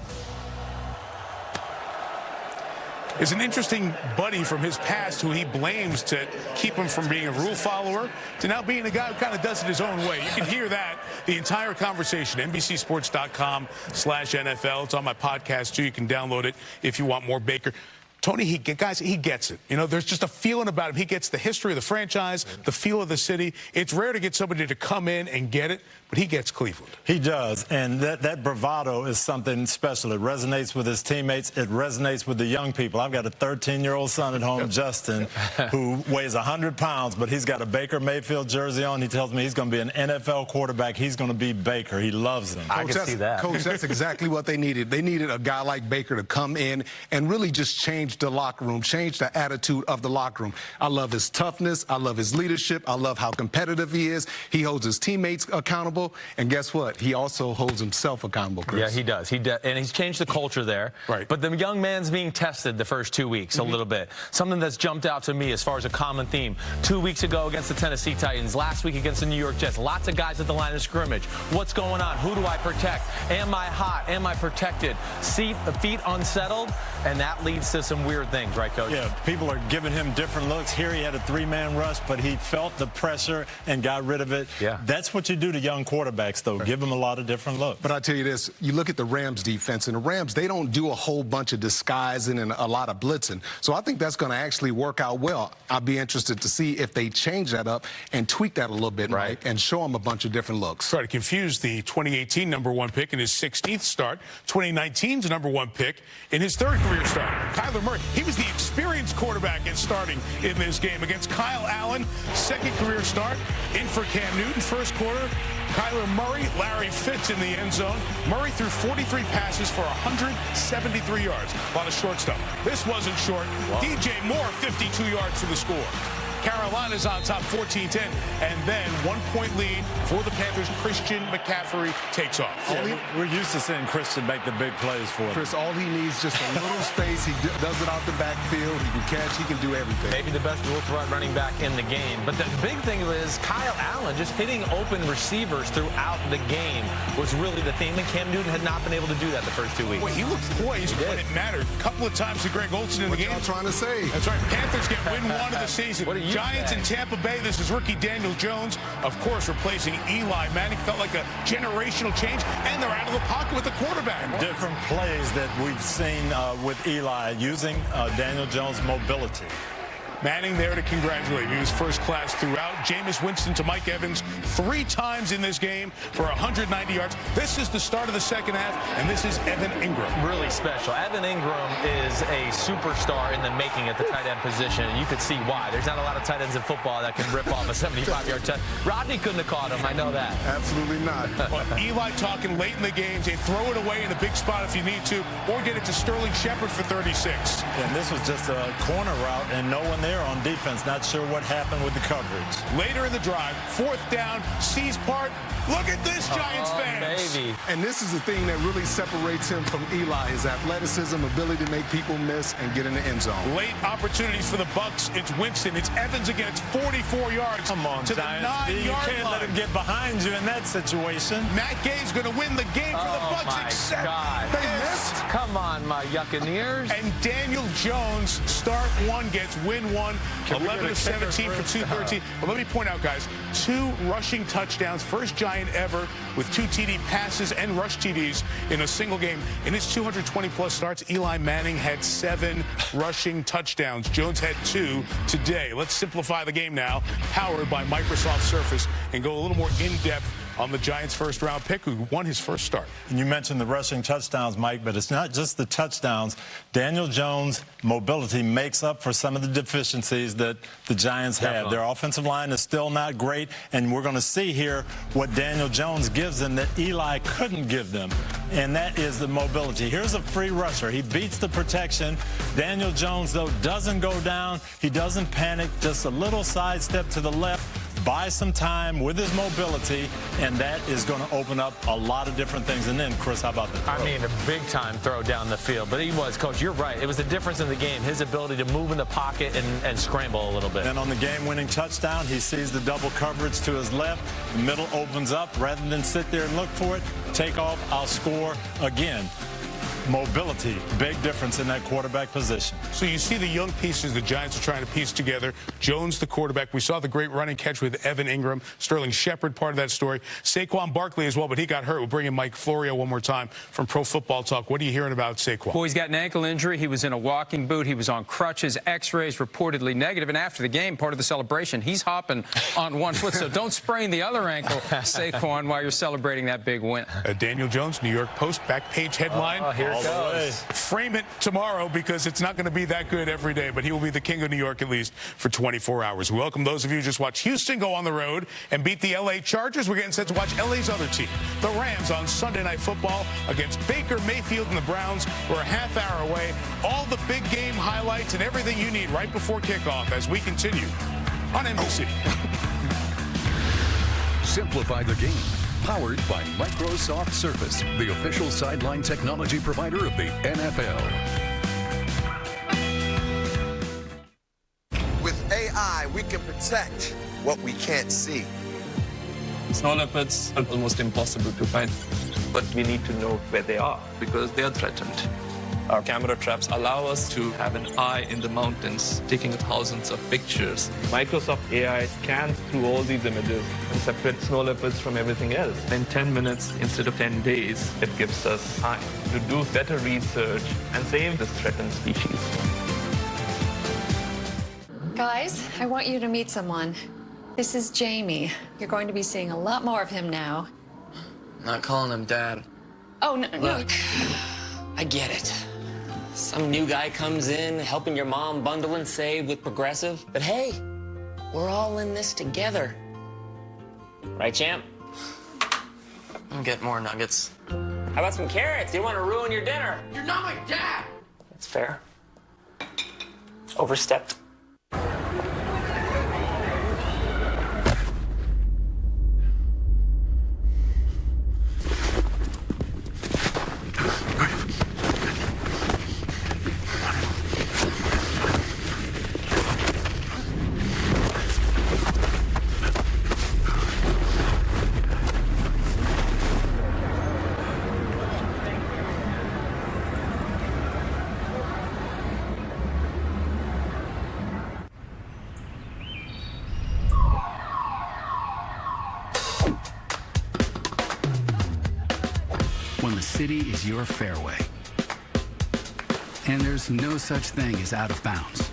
Speaker 3: Is an interesting buddy from his past who he blames to keep him from being a rule follower to now being a guy who kind of does it his own way. You can hear that, the entire conversation, NBCSports.com/NFL. It's on my podcast, too. You can download it if you want more Baker. Tony, he gets it. You know, there's just a feeling about him. He gets the history of the franchise, the feel of the city. It's rare to get somebody to come in and get it, but he gets Cleveland.
Speaker 19: He does, and that bravado is something special. It resonates with his teammates. It resonates with the young people. I've got a 13-year-old son at home, Justin, who weighs 100 pounds, but he's got a Baker Mayfield jersey on. He tells me he's going to be an NFL quarterback. He's going to be Baker. He loves him.
Speaker 20: I can see that. Coach, that's exactly what they needed. They needed a guy like Baker to come in and really just change the locker room, change the attitude of the locker room. I love his toughness. I love his leadership. I love how competitive he is. He holds his teammates accountable. And guess what? He also holds himself accountable, Chris.
Speaker 28: Yeah, he does. And he's changed the culture there.
Speaker 3: Right.
Speaker 28: But the young man's being tested the first 2 weeks a little bit. Something that's jumped out to me as far as a common theme. 2 weeks ago against the Tennessee Titans. Last week against the New York Jets. Lots of guys at the line of scrimmage. What's going on? Who do I protect? Am I hot? Am I protected? Feet unsettled. And that leads to some weird things, right, Coach?
Speaker 19: Yeah, people are giving him different looks. Here he had a three-man rush, but he felt the pressure and got rid of it.
Speaker 28: Yeah.
Speaker 19: That's what you do to young quarterbacks, though. Give them a lot of different looks.
Speaker 20: But I tell you this, you look at the Rams defense, and the Rams, they don't do a whole bunch of disguising and a lot of blitzing. So I think that's going to actually work out well. I'll be interested to see if they change that up and tweak that a little bit, right, and show them a bunch of different looks.
Speaker 3: Try to confuse the 2018 #1 pick in his 16th start, 2019's #1 pick in his third career start. Kyler Murray, he was the experienced quarterback in starting in this game against Kyle Allen, second career start, in for Cam Newton, first quarter. Kyler Murray, Larry Fitz in the end zone. Murray threw 43 passes for 173 yards. A lot of short stuff. This wasn't short. Wow. DJ Moore, 52 yards for the score. Carolina's on top 14-10, and then 1-point lead for the Panthers. Christian McCaffrey takes off.
Speaker 19: Yeah, we're used to seeing Christian make the big plays for him.
Speaker 20: Chris, all he needs is just a little space. He does it out the backfield. He can catch. He can do everything.
Speaker 28: Maybe the best dual threat running back in the game. But the big thing is Kyle Allen just hitting open receivers throughout the game was really the theme, and Cam Newton had not been able to do that the first 2 weeks.
Speaker 3: Boy, he looked poised when it mattered. A couple of times to Greg Olsen in the game.
Speaker 20: What y'all trying to say?
Speaker 3: That's right. Panthers get win 1 of the season.
Speaker 28: What are you
Speaker 3: Giants
Speaker 28: saying?
Speaker 3: in Tampa Bay. This is rookie Daniel Jones, of course, replacing Eli Manning. Felt like a generational change, and they're out of the pocket with the quarterback.
Speaker 19: Different plays that we've seen with Eli using Daniel Jones' mobility.
Speaker 3: Manning there to congratulate him. He was first class throughout. Jameis Winston to Mike Evans 3 times in this game for 190 yards. This is the start of the second half, and this is Evan Ingram.
Speaker 28: Really special. Evan Ingram is a superstar in the making at the tight end position, and you could see why. There's not a lot of tight ends in football that can rip off a 75-yard touch. Rodney couldn't have caught him. I know that.
Speaker 20: Absolutely not.
Speaker 3: But Eli talking late in the game, they throw it away in a big spot if you need to, or get it to Sterling Shepard for 36.
Speaker 19: And this was just a corner route and no one there on defense. Not sure what happened with the coverage.
Speaker 3: Later in the drive, 4th down, sees part. Look at this, Giants fans.
Speaker 28: Baby.
Speaker 20: And this is the thing that really separates him from Eli, his athleticism, ability to make people miss and get in the end zone.
Speaker 3: Late opportunities for the Bucks. It's Winston. It's Evans again. It's 44 yards.
Speaker 19: Come on,
Speaker 3: to
Speaker 19: Giants.
Speaker 3: the 9-yard line.
Speaker 19: You can't let him get behind you in that situation.
Speaker 3: Matt Gay's going to win the game for the Bucks. Except they missed.
Speaker 28: Come on, my Yuccaneers.
Speaker 3: And Daniel Jones, start 1, gets win 1. 11 of 17 for 213. But let me point out, guys, 2 rushing touchdowns. First Giant ever with 2 TD passes and rush TDs in a single game. In his 220-plus starts, Eli Manning had 7 rushing touchdowns. Jones had 2 today. Let's simplify the game now, powered by Microsoft Surface, and go a little more in-depth on the Giants' first-round pick, who won his first start.
Speaker 19: And you mentioned the rushing touchdowns, Mike, but it's not just the touchdowns. Daniel Jones' mobility makes up for some of the deficiencies that the Giants have. Their offensive line is still not great, and we're going to see here what Daniel Jones gives them that Eli couldn't give them, and that is the mobility. Here's a free rusher. He beats the protection. Daniel Jones, though, doesn't go down. He doesn't panic. Just a little sidestep to the left. Buy some time with his mobility, and that is going to open up a lot of different things. And then, Chris, how about the throw?
Speaker 28: I mean, a big-time throw down the field. But he was, Coach, you're right. It was the difference in the game, his ability to move in the pocket and scramble a little bit.
Speaker 19: And on the game-winning touchdown, he sees the double coverage to his left. The middle opens up. Rather than sit there and look for it, take off, I'll score again. Mobility, big difference in that quarterback position.
Speaker 3: So you see the young pieces the Giants are trying to piece together. Jones, the quarterback. We saw the great running catch with Evan Ingram. Sterling Shepard, part of that story. Saquon Barkley as well, but he got hurt. We'll bring in Mike Florio one more time from Pro Football Talk. What are you hearing about Saquon?
Speaker 8: Well, he's got an ankle injury. He was in a walking boot. He was on crutches. X-rays reportedly negative. And after the game, part of the celebration, he's hopping on one foot. So don't sprain the other ankle, Saquon, while you're celebrating that big win.
Speaker 3: Daniel Jones, New York Post, back page headline.
Speaker 28: Here it goes.
Speaker 3: Frame it tomorrow because it's not going to be that good every day, but he will be the king of New York at least for 24 hours. We welcome those of you who just watched Houston go on the road and beat the L.A. Chargers. We're getting set to watch L.A.'s other team, the Rams, on Sunday Night Football against Baker Mayfield and the Browns. We're a half hour away. All the big game highlights and everything you need right before kickoff as we continue on NBC.
Speaker 2: Simplify the game. Powered by Microsoft Surface, the official sideline technology provider of the NFL.
Speaker 9: With AI, we can protect what we can't see.
Speaker 12: Snow leopards are almost impossible to find, but we need to know where they are because they are threatened. Our camera traps allow us to have an eye in the mountains, taking thousands of pictures. Microsoft AI scans through all these images and separates snow leopards from everything else. In 10 minutes instead of 10 days, it gives us time to do better research and save this threatened species.
Speaker 13: Guys, I want you to meet someone. This is Jamie. You're going to be seeing a lot more of him now.
Speaker 18: Not calling him Dad.
Speaker 13: Oh, no.
Speaker 18: Look, I get it. Some new guy comes in, helping your mom bundle and save with Progressive. But hey, we're all in this together. Right, champ? I'll get more nuggets. How about some carrots? You want to ruin your dinner? You're not my dad! That's fair. Overstepped.
Speaker 25: When the city is your fairway, and there's no such thing as out of bounds.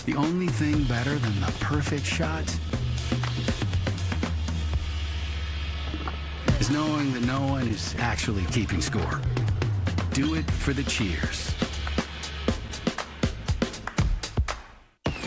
Speaker 25: The only thing better than the perfect shot is knowing that no one is actually keeping score. Do it for the cheers.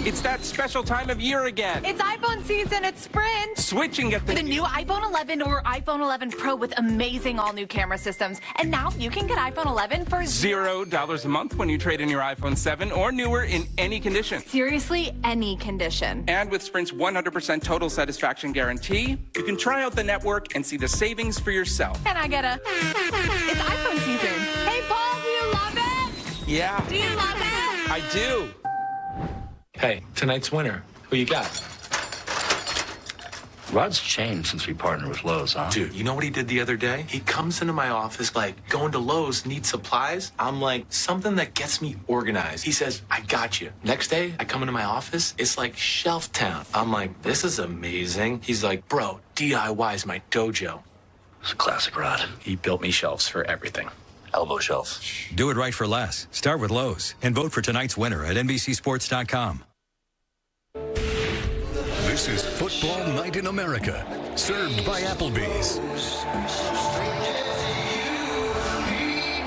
Speaker 1: It's that special time of year again.
Speaker 7: It's iPhone season at Sprint.
Speaker 1: Switch and get
Speaker 7: the new iPhone 11 or iPhone 11 Pro with amazing all-new camera systems. And now you can get iPhone 11 for
Speaker 1: $0 a month when you trade in your iPhone 7 or newer in any condition.
Speaker 7: Seriously, any condition.
Speaker 1: And with Sprint's 100% total satisfaction guarantee, you can try out the network and see the savings for yourself.
Speaker 7: And I get it's iPhone season. Hey, Paul, do you love it?
Speaker 1: Yeah.
Speaker 7: Do you love it?
Speaker 1: I do.
Speaker 10: Hey, tonight's winner. Who you got?
Speaker 14: Rod's changed since we partnered with Lowe's, huh?
Speaker 28: Dude, you know what he did the other day? He comes into my office like, going to Lowe's, need supplies. I'm like, something that gets me organized. He says, I got you. Next day, I come into my office, it's like Shelf Town. I'm like, this is amazing. He's like, bro, DIY's my dojo.
Speaker 14: It's a classic, Rod.
Speaker 28: He built me shelves for everything.
Speaker 14: Elbow shelf.
Speaker 15: Do it right for less. Start with Lowe's and vote for tonight's winner at NBCSports.com.
Speaker 2: This is Football Night in America, served by Applebee's.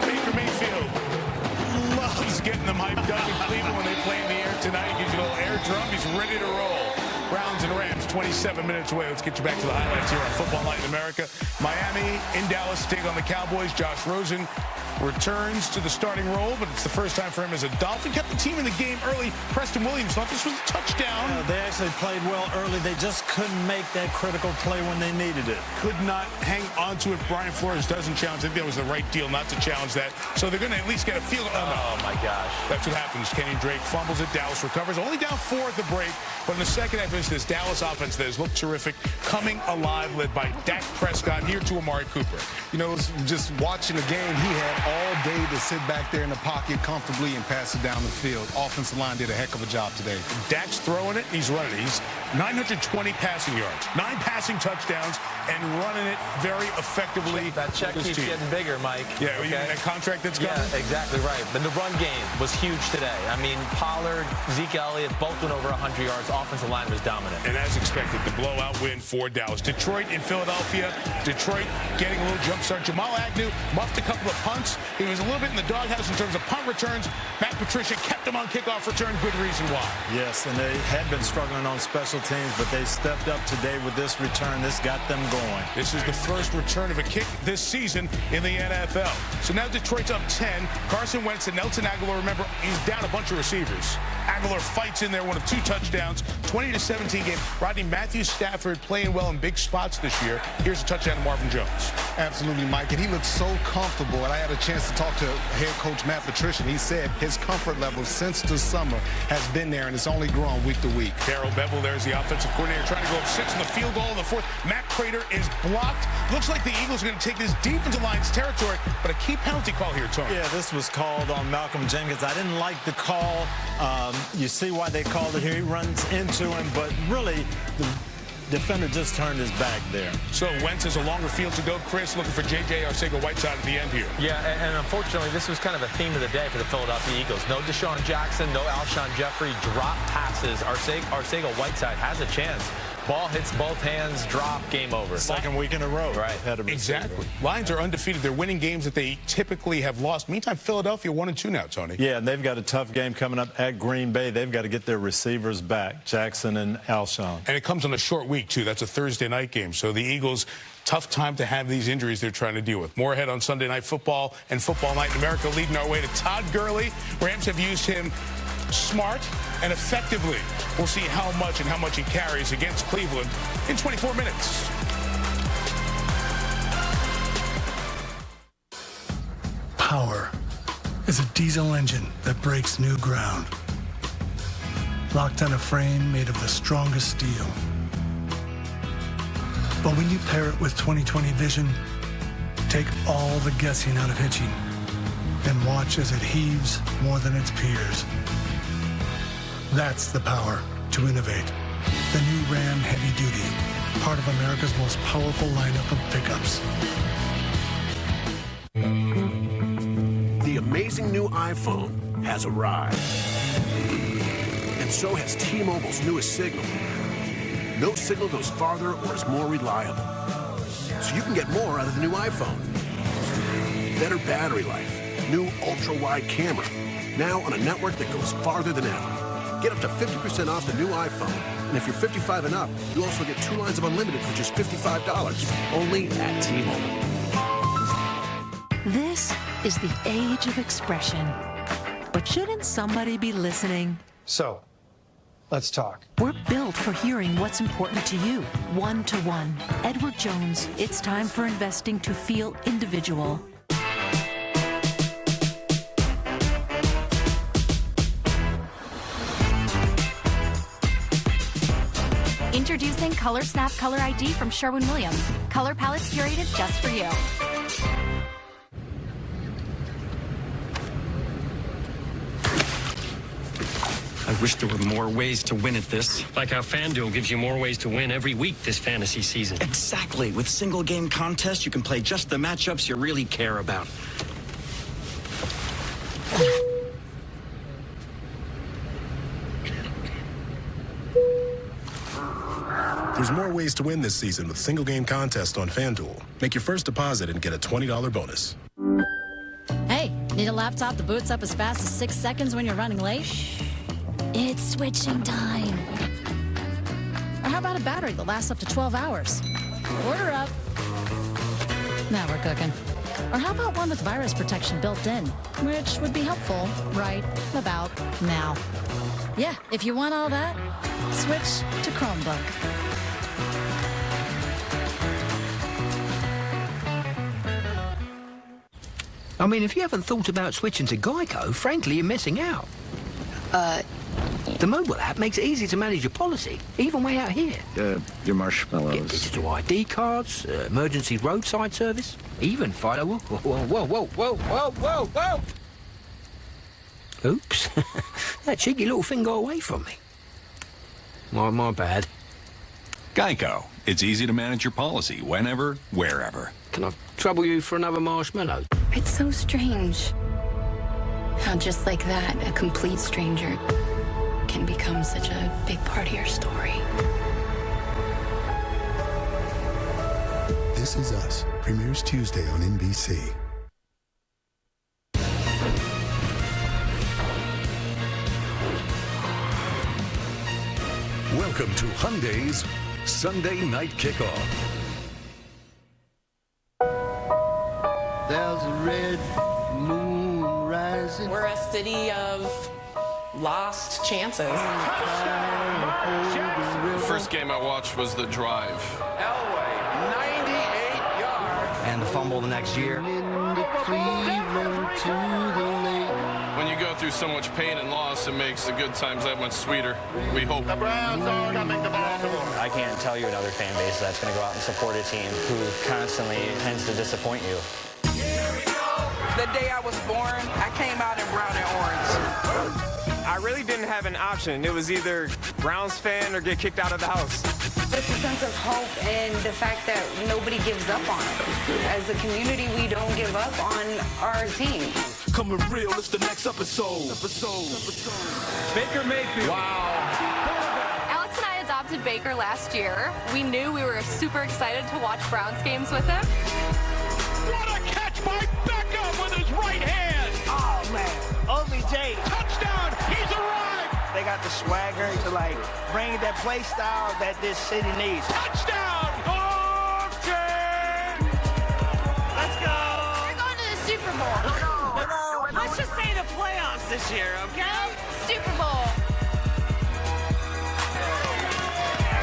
Speaker 3: Baker Mayfield loves getting them hyped up in Cleveland when they play in the air tonight. Gives you a little air drum. He's ready to roll. Browns and Rams, 27 minutes away. Let's get you back to the highlights here on Football Night in America. Miami in Dallas to take on the Cowboys. Josh Rosen returns to the starting role, but it's the first time for him as a Dolphin. Kept the team in the game early. Preston Williams thought this was a touchdown.
Speaker 19: They actually played well early. They just couldn't make that critical play when they needed it.
Speaker 3: Could not hang on to it. Brian Flores doesn't challenge. I think that was the right deal not to challenge that. So they're going to at least get a field goal.
Speaker 28: Oh, my gosh.
Speaker 3: That's what happens. Kenyon Drake fumbles it. Dallas recovers. Only down 4 at the break. But in the second half, it's this Dallas offense that has looked terrific. Coming alive, led by Dak Prescott, here to Amari Cooper.
Speaker 20: You know, just watching the game, he had all day to sit back there in the pocket comfortably and pass it down the field. Offensive line did a heck of a job today.
Speaker 3: Dak's throwing it. He's running it. He's 920 passing yards, 9 passing touchdowns, and running it very effectively.
Speaker 28: That check keeps getting bigger, Mike.
Speaker 3: Yeah,
Speaker 28: okay?
Speaker 3: that contract that's coming?
Speaker 28: Yeah, exactly right. But the run game was huge today. I mean, Pollard, Zeke Elliott, both went over 100 yards. Offensive line was dominant.
Speaker 3: And as expected, the blowout win for Dallas. Detroit in Philadelphia. Detroit getting a little jump start. Jamal Agnew muffed a couple of punts. He was a little bit in the doghouse in terms of punt returns. Matt Patricia kept him on kickoff return. Good reason why.
Speaker 19: Yes, and they had been struggling on special teams, but they stepped up today with this return. This got them going.
Speaker 3: This is the first return of a kick this season in the NFL. So now Detroit's up 10. Carson Wentz and Nelson Aguilar, remember, he's down a bunch of receivers. Aguilar fights in there, one of 2 touchdowns, 20-17 game. Rodney Matthews-Stafford playing well in big spots this year. Here's a touchdown to Marvin Jones.
Speaker 20: Absolutely, Mike, and he looks so comfortable. And I had a chance to talk to head coach Matt Patricia, and he said his comfort level since the summer has been there, and it's only grown week to week.
Speaker 3: Darrell Bevel, there's the offensive coordinator, trying to go up 6 in the field goal in the 4th. Matt Prater is blocked. Looks like the Eagles are going to take this deep into Lions territory, but a key penalty call here, Tony.
Speaker 19: Yeah, this was called on Malcolm Jenkins. I didn't like the call. You see why they called it here. He runs into him, but really the defender just turned his back there.
Speaker 3: So Wentz has a longer field to go. Chris looking for J.J. Arcega-Whiteside at the end here.
Speaker 28: Yeah, and unfortunately, this was kind of a theme of the day for the Philadelphia Eagles. No Deshaun Jackson, no Alshon Jeffrey, drop passes. Arcega-Whiteside has a chance. Ball hits both hands, drop, game over.
Speaker 19: Second week in a row.
Speaker 28: Right.
Speaker 3: Exactly. Lions are undefeated. They're winning games that they typically have lost. Meantime, Philadelphia 1-2 now, Tony.
Speaker 19: Yeah, and they've got a tough game coming up at Green Bay. They've got to get their receivers back, Jackson and Alshon.
Speaker 3: And it comes on a short week, too. That's a Thursday night game. So the Eagles, tough time to have these injuries they're trying to deal with. More ahead on Sunday Night Football and Football Night in America, leading our way to Todd Gurley. Rams have used him smart and effectively. We'll see how much he carries against Cleveland in 24 minutes.
Speaker 16: Power is a diesel engine that breaks new ground. Locked on a frame made of the strongest steel. But when you pair it with 20/20 vision, take all the guessing out of hitching and watch as it heaves more than its peers. That's the power to innovate. The new Ram Heavy Duty, part of America's most powerful lineup of pickups.
Speaker 26: The amazing new iPhone has arrived. And
Speaker 11: so has T-Mobile's newest signal. No signal goes farther or is more reliable. So you can get more out of the new iPhone. Better battery life. New ultra-wide camera. Now on a network that goes farther than ever. Get up to 50% off the new iPhone. And if you're 55 and up, you also get 2 lines of unlimited for just $55. Only at T-Mobile.
Speaker 17: This is the age of expression. But shouldn't somebody be listening?
Speaker 21: So, let's talk.
Speaker 17: We're built for hearing what's important to you, one-to-one. Edward Jones, it's time for investing to feel individual.
Speaker 7: Introducing Color Snap Color ID from Sherwin-Williams. Color palettes curated just for you.
Speaker 22: I wish there were more ways to win at this.
Speaker 23: Like how FanDuel gives you more ways to win every week this fantasy season.
Speaker 22: Exactly. With single game contests, you can play just the matchups you really care about.
Speaker 11: There's more ways to win this season with single game contest on FanDuel. Make your first deposit and get a $20 bonus.
Speaker 24: Hey, need a laptop that boots up as fast as 6 seconds when you're running late? It's switching time. Or how about a battery that lasts up to 12 hours? Order up. Now we're cooking. Or how about one with virus protection built in, which would be helpful right about now. Yeah, if you want all that, switch to Chromebook.
Speaker 26: I mean, if you haven't thought about switching to Geico, frankly, you're missing out. The mobile app makes it easy to manage your policy, even way out here.
Speaker 27: Your marshmallows.
Speaker 26: Get digital ID cards, emergency roadside service, even Fido. Whoa. Oops. That cheeky little thing got away from me. My bad.
Speaker 2: Geico. It's easy to manage your policy whenever, wherever.
Speaker 26: Can I trouble you for another marshmallow?
Speaker 29: It's so strange how just like that, a complete stranger can become such a big part of your story.
Speaker 30: This Is Us premieres Tuesday on NBC.
Speaker 2: Welcome to Hyundai's Sunday Night Kickoff.
Speaker 31: There's a red moon rising.
Speaker 32: We're a city of lost chances.
Speaker 33: The first game I watched was The Drive.
Speaker 31: Elway, 98 yards.
Speaker 26: And the fumble the next year.
Speaker 33: When you go through so much pain and loss, it makes the good times that much sweeter. We hope.
Speaker 31: The Browns are coming to Baltimore.
Speaker 18: I can't tell you another fan base that's going to go out and support a team who constantly tends to disappoint you.
Speaker 1: The day I was born, I came out in brown and orange.
Speaker 34: I really didn't have an option. It was either Browns fan or get kicked out of the house.
Speaker 35: It's a sense of hope and the fact that nobody gives up on it. As a community, we don't give up on our team.
Speaker 31: Coming real, it's the next episode.
Speaker 34: Baker Mayfield. Wow.
Speaker 7: Alex and I adopted Baker last year. We knew we were super excited to watch Browns games with him.
Speaker 6: What a catch by Beckham with his right hand.
Speaker 31: Oh, man. OBJ.
Speaker 6: Touchdown. He's arrived.
Speaker 31: They got the swagger to, bring that play style that this city needs.
Speaker 6: Touchdown. Okay.
Speaker 35: Let's go. We're going to the Super Bowl.
Speaker 34: Let's just say the playoffs this year, okay?
Speaker 7: Super Bowl.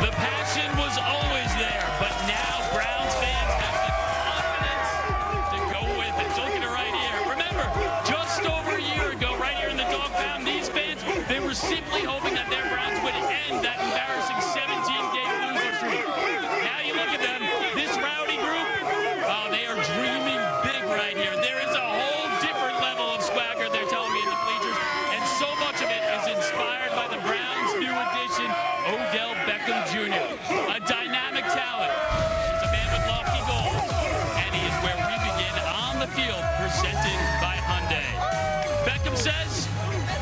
Speaker 6: The passion was always there, but now Browns fans have the confidence to go with it. Look at it right here. Remember, just over a year ago, right here in the dog pound, these fans, they were simply hoping that their Browns would end that embarrassing 17-game losing streak. Now you look at them, this rowdy group, they are dreaming big right here. There is a whole different level of swagger, they're telling me, in the bleachers, and so much of it is inspired by the Browns' new addition, Odell Beckham Jr., a dynamic talent. He's a man with lofty goals, and he is where we begin on the field, presented by Hyundai. Beckham says,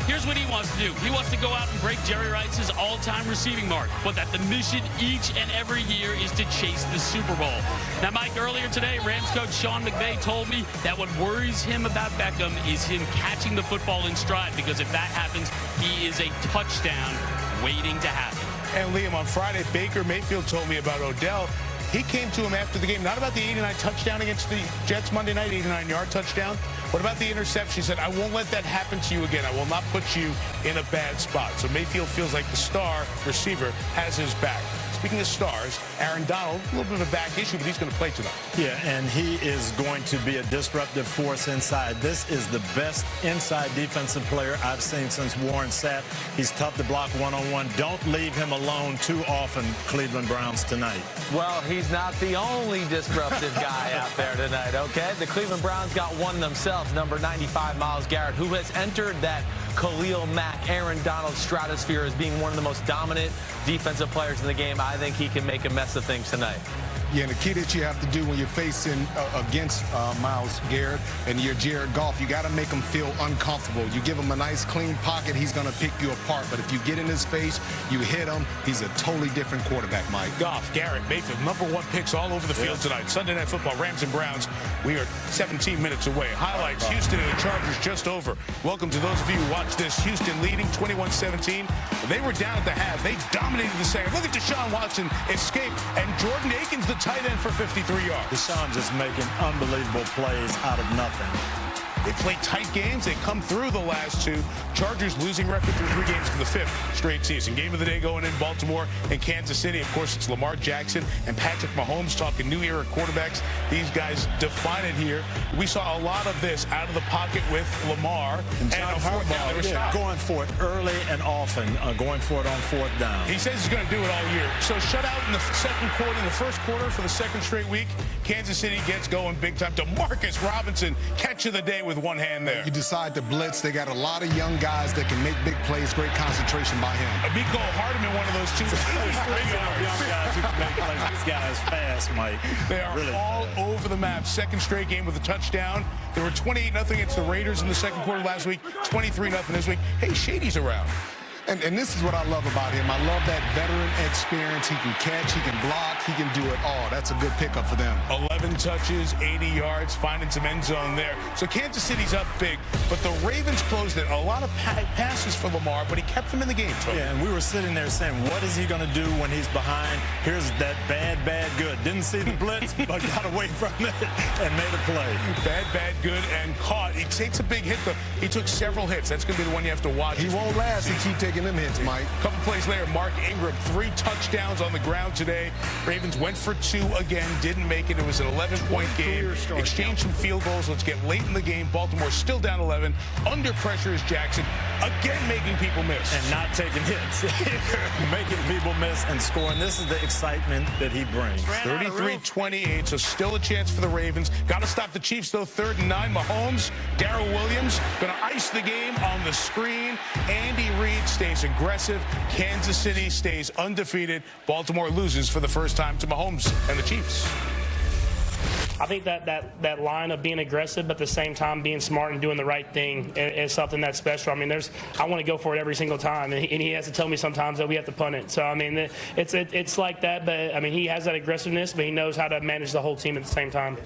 Speaker 6: here's what he wants to do. He wants to go out and break Jerry Rice's all-time receiving mark, but that the mission each and every year is to chase the Super Bowl. Now, Mike, earlier today, Rams coach Sean McVay told me that what worries him about Beckham is him catching the football in stride, because if that happens, he is a touchdown waiting to happen.
Speaker 3: And Liam, on Friday, Baker Mayfield told me about Odell. He came to him after the game, not about the 89 touchdown against the Jets Monday night, 89-yard touchdown. What about the interception? He said, I won't let that happen to you again. I will not put you in a bad spot. So Mayfield feels like the star receiver has his back. Speaking of stars, Aaron Donald, a little bit of a back issue, but he's going to play tonight.
Speaker 4: Yeah, and he is going to be a disruptive force inside. This is the best inside defensive player I've seen since Warren sat. He's tough to block one-on-one. Don't leave him alone too often, Cleveland Browns tonight.
Speaker 5: Well, he's not the only disruptive guy out there tonight, okay? The Cleveland Browns got one themselves, number 95, Myles Garrett, who has entered that Khalil Mack, Aaron Donald stratosphere as being one of the most dominant defensive players in the game. I think he can make a mess of things tonight.
Speaker 8: Yeah, and the key that you have to do when you're facing against Myles Garrett and you're Jared Goff, you got to make him feel uncomfortable. You give him a nice, clean pocket, he's going to pick you apart. But if you get in his face, you hit him, he's a totally different quarterback, Mike.
Speaker 3: Goff, Garrett, Mayfield, #1 picks all over the field tonight. Sunday Night Football, Rams and Browns. We are 17 minutes away. Highlights, Houston and the Chargers just over. Welcome to those of you who watch this. Houston leading 21-17. They were down at the half. They dominated the second. Look at Deshaun Watson escape, and Jordan Akins, the tight end, for 53 yards.
Speaker 4: Deshaun just making unbelievable plays out of nothing.
Speaker 3: They play tight games. They come through the last two. Chargers losing record through 3 games for the 5th straight season. Game of the day going in Baltimore and Kansas City. Of course, it's Lamar Jackson and Patrick Mahomes talking new era quarterbacks. These guys define it here. We saw a lot of this out of the pocket with Lamar.
Speaker 4: And going for it early and often, going for it on 4th down.
Speaker 3: He says he's going to do it all year. So shutout in the second quarter, in the first quarter for the second straight week. Kansas City gets going big time. DeMarcus Robinson, catch of the day with one hand there.
Speaker 8: You decide to blitz. They got a lot of young guys that can make big plays. Great concentration by him.
Speaker 3: Amico Hardeman, one of those two.
Speaker 4: Young guys who can make plays. These guys fast, Mike.
Speaker 3: They are really all over the map. Second straight game with a touchdown. They were 28-0 against the Raiders in the second quarter last week. 23-0 this week. Hey, Shady's around.
Speaker 8: And this is what I love about him. I love that veteran experience. He can catch, he can block, he can do it all. That's a good pickup for them.
Speaker 3: 11 touches, 80 yards, finding some end zone there. So Kansas City's up big, but the Ravens closed it. A lot of passes for Lamar, but he kept them in the game, Tony.
Speaker 4: Yeah, and we were sitting there saying, what is he going to do when he's behind? Here's that bad, good. Didn't see the blitz, but got away from it and made a play.
Speaker 3: Bad, good, and caught. He takes a big hit, though. He took several hits. That's going to be the one you have to watch.
Speaker 8: He won't last. He keep taking them hits, Mike.
Speaker 3: A couple plays later, Mark Ingram, 3 touchdowns on the ground today. Ravens went for 2 again, didn't make it. It was an 11-point game. Exchanged some field goals. Let's get late in the game. Baltimore still down 11. Under pressure is Jackson, again making people miss.
Speaker 4: And not taking hits. Making people miss and scoring. This is the excitement that he brings.
Speaker 3: 33-28, so still a chance for the Ravens. Got to stop the Chiefs, though. 3rd and 9. Mahomes, Darrell Williams, going to ice the game on the screen. Andy Reid stays aggressive. Kansas City stays undefeated. Baltimore loses for the first time to Mahomes and the Chiefs.
Speaker 9: I think that line of being aggressive, but at the same time being smart and doing the right thing is something that's special. I mean, I want to go for it every single time, and he has to tell me sometimes that we have to punt it. So I mean, it's like that. But I mean, he has that aggressiveness, but he knows how to manage the whole team at the same time.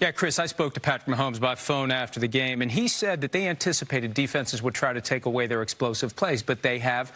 Speaker 10: Yeah, Chris, I spoke to Patrick Mahomes by phone after the game, and he said that they anticipated defenses would try to take away their explosive plays, but they have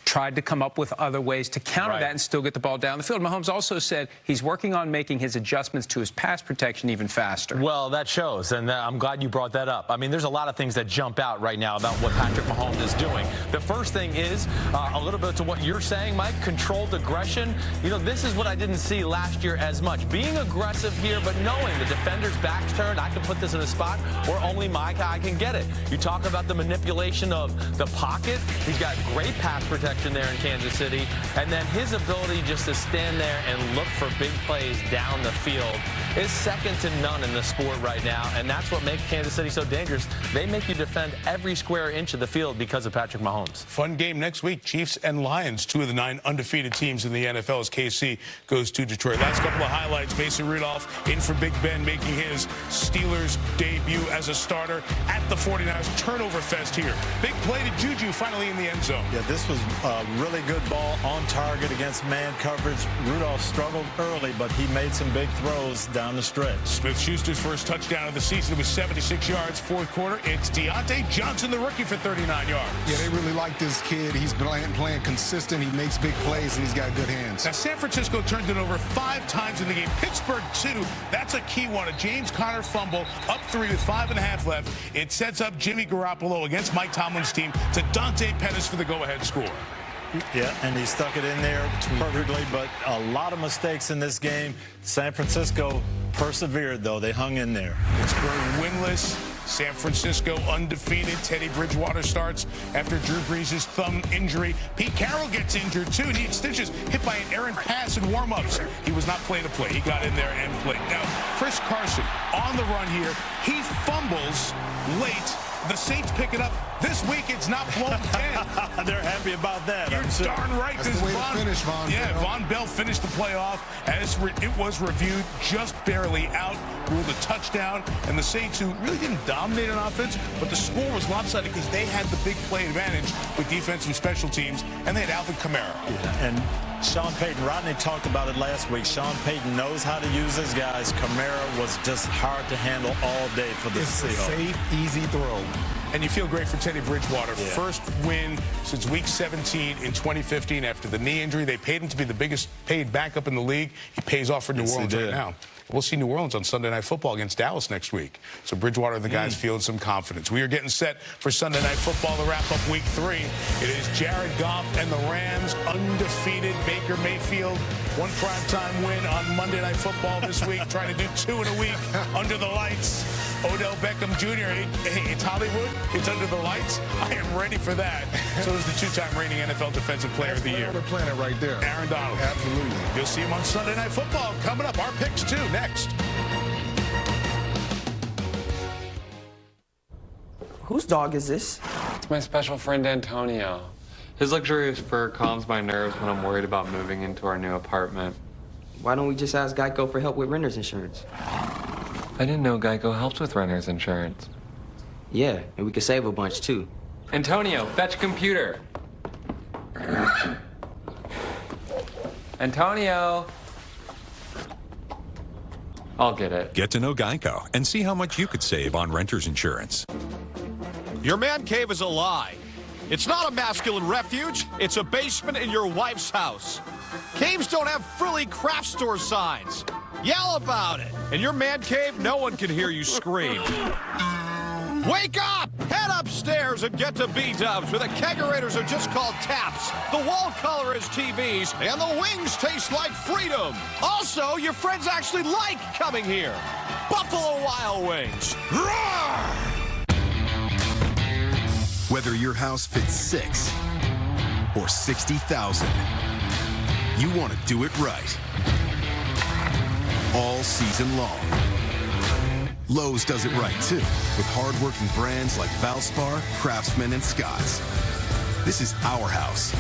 Speaker 10: tried to come up with other ways to counter that and still get the ball down the field. Mahomes also said he's working on making his adjustments to his pass protection even faster.
Speaker 5: Well, that shows, and I'm glad you brought that up. I mean, there's a lot of things that jump out right now about what Patrick Mahomes is doing. The first thing is a little bit to what you're saying, Mike, controlled aggression. You know, this is what I didn't see last year as much. Being aggressive here, but knowing the defender's back's turned, I can put this in a spot where only my guy can get it. You talk about the manipulation of the pocket. He's got great pass protection. intersection there in Kansas City. And then his ability just to stand there and look for big plays down the field is second to none in the sport right now. And that's what makes Kansas City so dangerous. They make you defend every square inch of the field because of Patrick Mahomes.
Speaker 3: Fun game next week. Chiefs and Lions, 2 of the 9 undefeated teams in the NFL as KC goes to Detroit. Last couple of highlights. Mason Rudolph in for Big Ben, making his Steelers debut as a starter at the 49ers. Turnover fest here. Big play to Juju, finally in the end zone.
Speaker 4: Yeah, this was a really good ball on target against man coverage. Rudolph struggled early, but he made some big throws down the stretch.
Speaker 3: Smith-Schuster's first touchdown of the season was 76 yards, fourth quarter. It's Deontay Johnson, the rookie, for 39 yards.
Speaker 8: Yeah, they really like this kid. He's playing consistent. He makes big plays, and he's got good hands.
Speaker 3: Now, San Francisco turned it over 5 times in the game. Pittsburgh, 2. That's a key one. A James Conner fumble, up 3 with 5.5 left. It sets up Jimmy Garoppolo against Mike Tomlin's team to Dante Pettis for the go-ahead score.
Speaker 4: Yeah, and he stuck it in there perfectly, but a lot of mistakes in this game. San Francisco persevered, though. They hung in there.
Speaker 3: Pittsburgh winless. San Francisco undefeated. Teddy Bridgewater starts after Drew Brees' thumb injury. Pete Carroll gets injured, too. Needs stitches. Hit by an errant pass in warm-ups. He was not play-to-play. He got in there and played. Now, Chris Carson on the run here. He fumbles late. The Saints pick it up. This week, it's not blown 10.
Speaker 4: They're happy about that.
Speaker 3: You're darn right.
Speaker 8: That's the way to finish, Von Bell.
Speaker 3: Von Bell finished the playoff as it was reviewed, just barely out, ruled a touchdown. And the Saints, who really didn't dominate on offense, but the score was lopsided because they had the big play advantage with defense and special teams, and they had Alvin Kamara.
Speaker 4: Yeah, and Sean Payton, Rodney talked about it last week. Sean Payton knows how to use his guys. Kamara was just hard to handle all day for the Seahawks.
Speaker 8: It's a safe, easy throw.
Speaker 3: And you feel great for Teddy Bridgewater. Yeah. First win since Week 17 in 2015 after the knee injury. They paid him to be the biggest paid backup in the league. He pays off for New Orleans right now. We'll see New Orleans on Sunday Night Football against Dallas next week. So Bridgewater and the guys feeling some confidence. We are getting set for Sunday Night Football to wrap up Week 3. It is Jared Goff and the Rams, undefeated. Baker Mayfield, 1 primetime win on Monday Night Football this week, trying to do 2 in a week under the lights. Odell Beckham Jr., hey, it's Hollywood, it's under the lights. I am ready for that. So is the 2-time reigning NFL Defensive Player of the Year.
Speaker 8: We're playing it right there.
Speaker 3: Aaron Donald.
Speaker 8: Absolutely.
Speaker 3: You'll see him on Sunday Night Football. Coming up, our picks, too, next.
Speaker 11: Whose dog is this?
Speaker 12: It's my special friend Antonio. His luxurious fur calms my nerves when I'm worried about moving into our new apartment.
Speaker 11: Why don't we just ask Geico for help with renter's insurance?
Speaker 12: I didn't know Geico helps with renter's insurance.
Speaker 11: Yeah, and we could save a bunch, too.
Speaker 12: Antonio, fetch a computer. Antonio. I'll get it.
Speaker 13: Get to know Geico and see how much you could save on renter's insurance.
Speaker 14: Your man cave is a lie. It's not a masculine refuge. It's a basement in your wife's house. Caves don't have frilly craft store signs. Yell about it. In your man cave, no one can hear you scream. Wake up! Head upstairs and get to B-dubs, where the kegerators are just called taps. The wall color is TVs, and the wings taste like freedom. Also, your friends actually like coming here. Buffalo Wild Wings. Roar!
Speaker 30: Whether your house fits 6 or 60,000, you want to do it right. All season long. Lowe's does it right, too, with hard-working brands like Valspar, Craftsman, and Scotts. This is our house,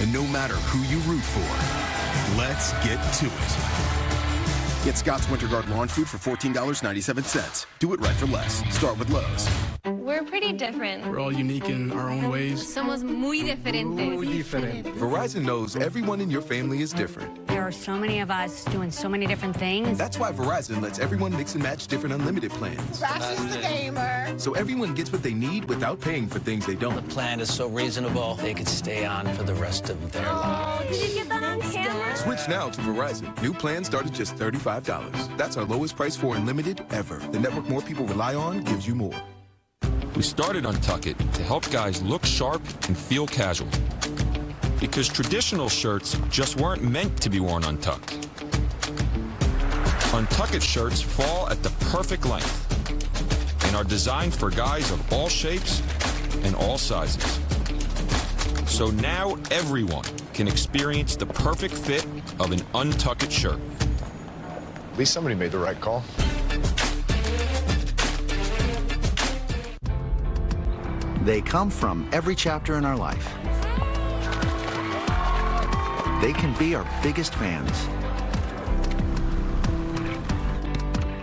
Speaker 30: and no matter who you root for, let's get to it. Get Scott's Winter Guard lawn food for $14.97. Do it right for less. Start with Lowe's.
Speaker 15: We're pretty different.
Speaker 16: We're all unique in our own ways.
Speaker 15: Somos muy diferentes.
Speaker 16: Muy diferente.
Speaker 30: Verizon knows everyone in your family is different.
Speaker 17: There are so many of us doing so many different things.
Speaker 30: That's why Verizon lets everyone mix and match different unlimited plans.
Speaker 16: That's the gamer.
Speaker 30: So everyone gets what they need without paying for things they don't.
Speaker 19: The plan is so reasonable, they could stay on for the rest of their lives.
Speaker 15: Did you get that on camera?
Speaker 30: Switch now to Verizon. New plans start at just $35. That's our lowest price for unlimited ever. The network more people rely on gives you more.
Speaker 20: We started Untuck It to help guys look sharp and feel casual. Because traditional shirts just weren't meant to be worn untucked. Untuck It shirts fall at the perfect length and are designed for guys of all shapes and all sizes. So now everyone can experience the perfect fit of an Untuck It shirt.
Speaker 1: At least somebody made the right call.
Speaker 2: They come from every chapter in our life. They can be our biggest fans.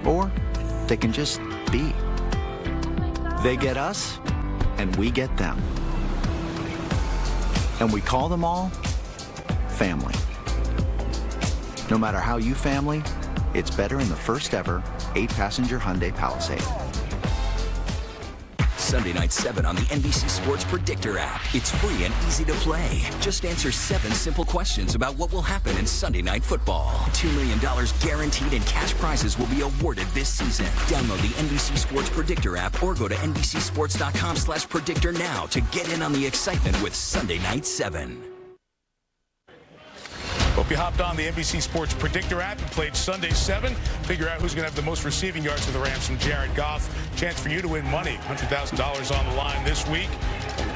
Speaker 2: Or they can just be. They get us, and we get them. And we call them all family. No matter how you family, it's better in the first ever 8-passenger Hyundai Palisade.
Speaker 18: Sunday night 7 on the NBC Sports Predictor app. It's free and easy to play. Just answer 7 simple questions about what will happen in Sunday Night Football. $2 million guaranteed and cash prizes will be awarded this season. Download the NBC Sports Predictor app or go to NBCSports.com/predictor now to get in on the excitement with Sunday Night 7.
Speaker 3: Hope you hopped on the NBC Sports Predictor app and played Sunday 7. Figure out who's going to have the most receiving yards for the Rams from Jared Goff. Chance for you to win money. $100,000 on the line this week.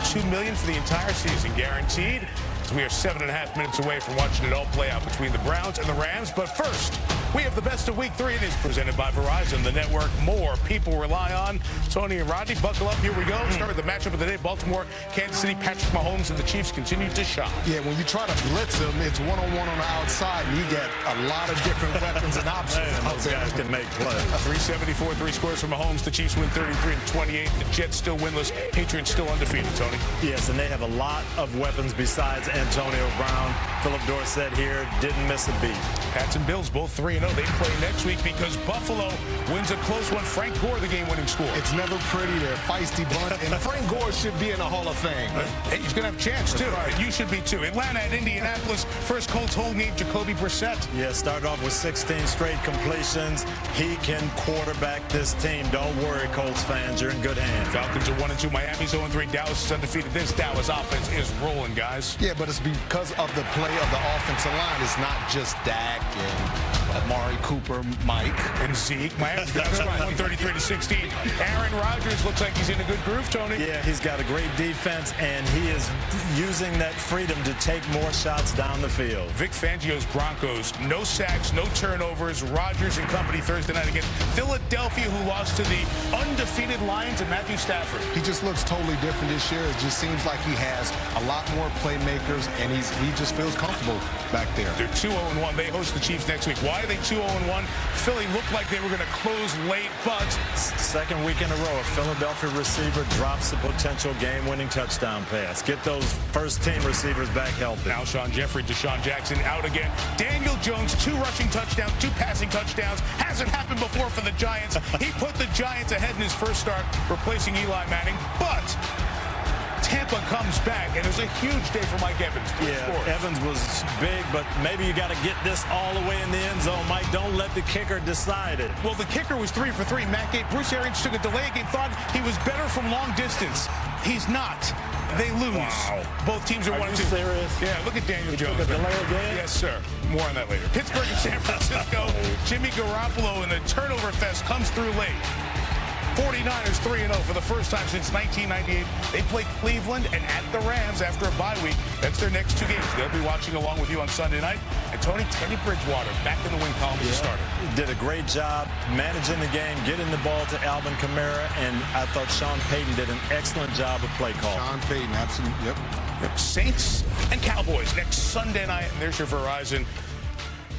Speaker 3: $2 million for the entire season guaranteed. So we are 7.5 minutes away from watching it all play out between the Browns and the Rams. But first, we have the best of week 3. It is presented by Verizon, the network more people rely on. Tony and Rodney, buckle up. Here we go. Start with the matchup of the day. Baltimore, Kansas City, Patrick Mahomes, and the Chiefs continue to shine.
Speaker 8: Yeah, when you try to blitz them, it's one-on-one on the outside, and you get a lot of different weapons and options.
Speaker 4: Those guys can make plays.
Speaker 3: 374, 3 scores for Mahomes. The Chiefs win 33-28. The Jets still winless. Patriots still undefeated, Tony.
Speaker 4: Yes, and they have a lot of weapons besides Antonio Brown. Philip Dorsett here didn't miss a beat.
Speaker 3: Pats and Bills both 3-0. They play next week because Buffalo wins a close one. Frank Gore, the game-winning score.
Speaker 8: It's never pretty. They're a feisty bunch, and Frank Gore should be in the Hall of Fame.
Speaker 3: Hey, he's going to have a chance, too. Right. You should be, too. Atlanta at Indianapolis. First Colts home game, Jacoby Brissett.
Speaker 4: Yeah, started off with 16 straight completions. He can quarterback this team. Don't worry, Colts fans. You're in good hands.
Speaker 3: Falcons are 1-2. Miami's 0-3. Dallas is undefeated. This Dallas offense is rolling, guys.
Speaker 8: Yeah, but it's because of the play of the offensive line. It's not just Dak and Amari Cooper, Mike,
Speaker 3: and Zeke. Miami's got 133-16. Aaron Rodgers looks like he's in a good groove, Tony.
Speaker 4: Yeah, he's got a great defense, and he is using that freedom to take more shots down the field.
Speaker 3: Vic Fangio's Broncos, no sacks, no turnovers. Rodgers and company Thursday night against Philadelphia, who lost to the undefeated Lions and Matthew Stafford.
Speaker 8: He just looks totally different this year. It just seems like he has a lot more playmakers, and he just feels comfortable back there.
Speaker 3: They're 2-0-1. They host the Chiefs next week. Why are they 2-0-1? Philly looked like they were going to close late, but
Speaker 4: second week in a row, a Philadelphia receiver drops the potential game-winning touchdown pass. Get those first-team receivers back healthy.
Speaker 3: Alshon Jeffrey, Deshaun Jackson out again. Daniel Jones, 2 rushing touchdowns, 2 passing touchdowns. Hasn't happened before for the Giants. He put the Giants ahead in his first start, replacing Eli Manning, but Tampa comes back, and it was a huge day for Mike Evans.
Speaker 4: Evans was big, but maybe you got to get this all the way in the end zone. Mike, don't let the kicker decide it.
Speaker 3: Well, the kicker was 3 for 3. Matt Gay, Bruce Arians took a delay game, thought he was better from long distance. He's not. They lose.
Speaker 4: Wow.
Speaker 3: Both teams are 1-2.
Speaker 4: Serious?
Speaker 3: Yeah, look at Daniel Jones.
Speaker 4: Took a delay game?
Speaker 3: Yes, sir. More on that later. Pittsburgh and San Francisco. Jimmy Garoppolo in the turnover fest comes through late. 49ers 3-0 for the first time since 1998. They play Cleveland and at the Rams after a bye week. That's their next 2 games. They'll be watching along with you on Sunday night. And Tony, Teddy Bridgewater back in the win column as a starter.
Speaker 4: Did a great job managing the game, getting the ball to Alvin Kamara, and I thought Sean Payton did an excellent job of play call.
Speaker 8: Sean Payton, absolutely.
Speaker 3: Yep. Saints and Cowboys next Sunday night. And there's your Verizon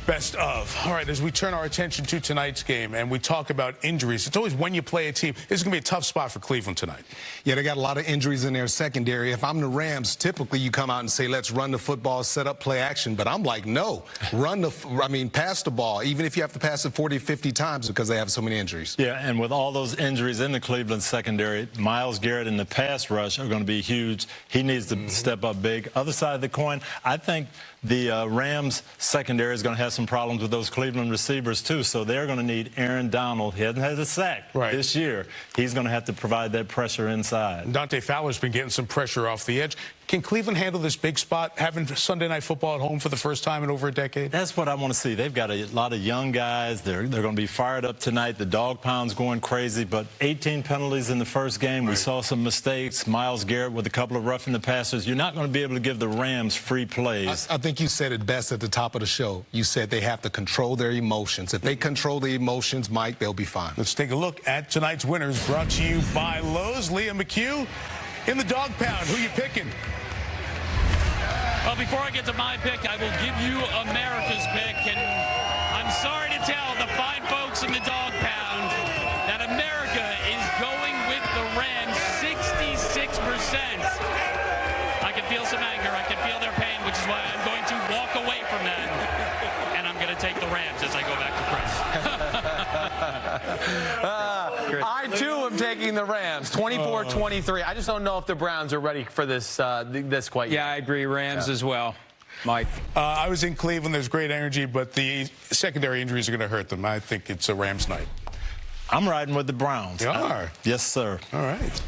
Speaker 3: best of. All right, as we turn our attention to tonight's game and we talk about injuries, it's always when you play a team. This is going to be a tough spot for Cleveland tonight.
Speaker 8: Yeah, they got a lot of injuries in their secondary. If I'm the Rams, typically you come out and say, let's run the football, set up, play action. But I'm like, no, pass the ball, even if you have to pass it 40, 50 times because they have so many injuries.
Speaker 4: Yeah, and with all those injuries in the Cleveland secondary, Myles Garrett and the pass rush are going to be huge. He needs to step up big. Other side of the coin, I think the Rams secondary is going to have some problems with those Cleveland receivers, too. So they're going to need Aaron Donald. He hasn't had a sack this year. He's going to have to provide that pressure inside.
Speaker 3: Dante Fowler's been getting some pressure off the edge. Can Cleveland handle this big spot, having Sunday Night Football at home for the first time in over a decade?
Speaker 4: That's what I want to see. They've got a lot of young guys. They're going to be fired up tonight. The dog pound's going crazy, but 18 penalties in the first game. We saw some mistakes. Myles Garrett with a couple of roughing the passers. You're not going to be able to give the Rams free plays.
Speaker 8: I think you said it best at the top of the show. You said they have to control their emotions. If they control the emotions, Mike, they'll be fine.
Speaker 3: Let's take a look at tonight's winners, brought to you by Lowe's. Leah McHugh in the dog pound. Who you picking?
Speaker 6: Well, before I get to my pick, I will give you America's pick. And I'm sorry to tell the fine folks in the dog pound that America is going with the Rams 66%. I can feel some anger. I can feel their pain, which is why I'm going to walk away from them. And I'm going to take the Rams as I go back to Chris.
Speaker 5: I, too, am taking the Rams, 24-23. I just don't know if the Browns are ready for this quite yet.
Speaker 10: Yeah, I agree. Rams as well. Mike?
Speaker 3: I was in Cleveland. There's great energy, but the secondary injuries are going to hurt them. I think it's a Rams night.
Speaker 4: I'm riding with the Browns.
Speaker 3: You are?
Speaker 4: Yes, sir.
Speaker 3: All right.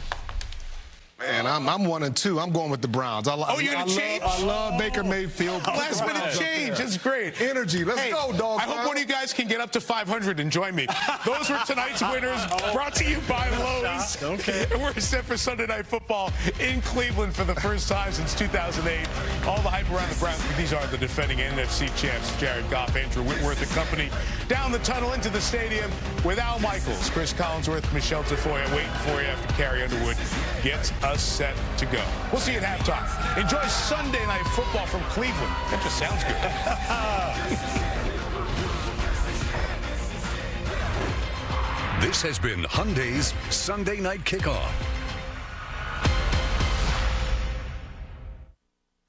Speaker 8: Man, I'm 1-2. I'm going with the Browns.
Speaker 3: You're going to change?
Speaker 8: I love Baker Mayfield.
Speaker 3: Last minute change. That's great.
Speaker 8: Energy. Let's go, dog.
Speaker 3: I hope one of you guys can get up to 500 and join me. Those were tonight's winners, brought to you by Lowe's.
Speaker 4: Okay.
Speaker 3: And we're set for Sunday Night Football in Cleveland for the first time since 2008. All the hype around the Browns, but these are the defending NFC champs, Jared Goff, Andrew Whitworth and company. Down the tunnel into the stadium with Al Michaels, Chris Collinsworth, Michelle Tafoya waiting for you after Carrie Underwood gets us set to go. We'll see you at halftime. Enjoy Sunday Night Football from Cleveland. That just sounds good.
Speaker 7: This has been Hyundai's Sunday Night Kickoff.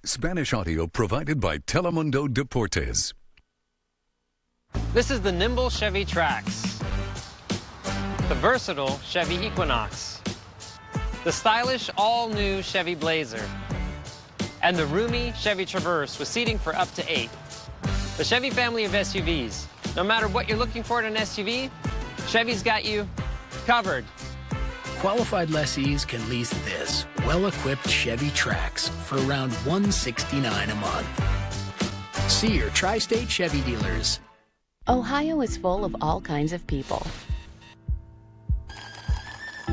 Speaker 7: Spanish audio provided by Telemundo Deportes.
Speaker 21: This is the nimble Chevy Trax, the versatile Chevy Equinox, the stylish all-new Chevy Blazer, and the roomy Chevy Traverse with seating for up to 8. The Chevy family of SUVs. No matter what you're looking for in an SUV, Chevy's got you covered.
Speaker 22: Qualified lessees can lease this well-equipped Chevy Trax for around $169 a month. See your tri-state Chevy dealers.
Speaker 23: Ohio is full of all kinds of people.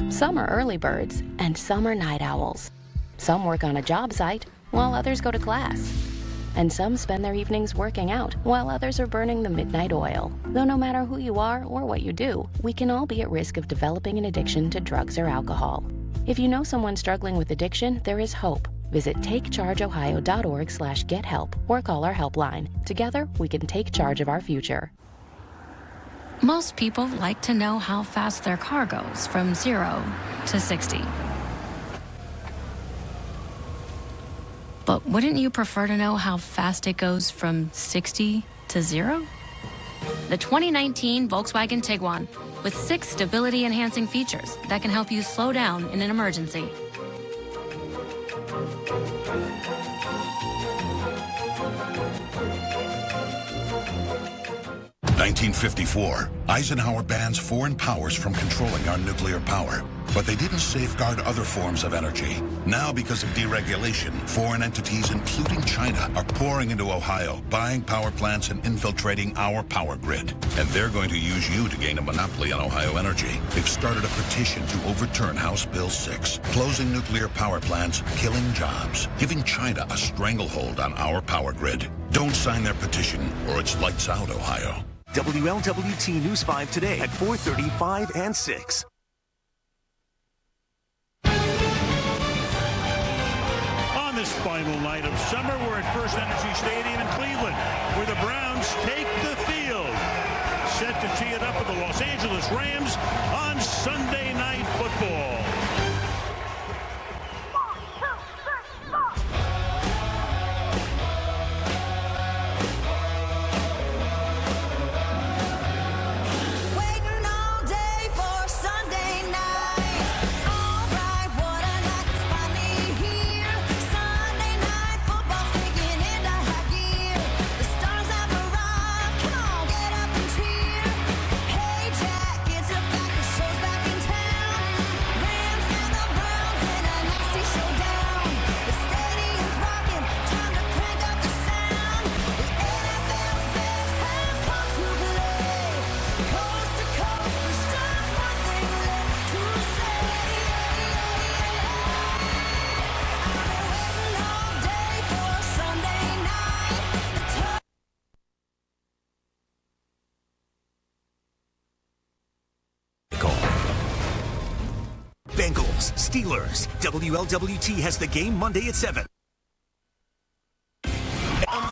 Speaker 23: Some are early birds and some are night owls. Some work on a job site while others go to class. And some spend their evenings working out while others are burning the midnight oil. Though no matter who you are or what you do, we can all be at risk of developing an addiction to drugs or alcohol. If you know someone struggling with addiction, there is hope. Visit takechargeohio.org/gethelp or call our helpline. Together, we can take charge of our future.
Speaker 24: Most people like to know how fast their car goes from 0 to 60. But wouldn't you prefer to know how fast it goes from 60 to 0? The 2019 Volkswagen Tiguan with 6 stability-enhancing features that can help you slow down in an emergency.
Speaker 25: In 1954, Eisenhower bans foreign powers from controlling our nuclear power. But they didn't safeguard other forms of energy. Now, because of deregulation, foreign entities, including China, are pouring into Ohio, buying power plants and infiltrating our power grid. And they're going to use you to gain a monopoly on Ohio energy. They've started a petition to overturn House Bill 6, closing nuclear power plants, killing jobs, giving China a stranglehold on our power grid. Don't sign their petition, or it's lights out, Ohio.
Speaker 26: WLWT News 5 today at 4:30, 5, and 6.
Speaker 27: On this final night of summer, we're at First Energy Stadium in Cleveland, where the Browns take the field. Set to tee it up with the Los Angeles Rams on Sunday Night Football.
Speaker 26: Bengals, Steelers. WLWT has the game Monday at 7.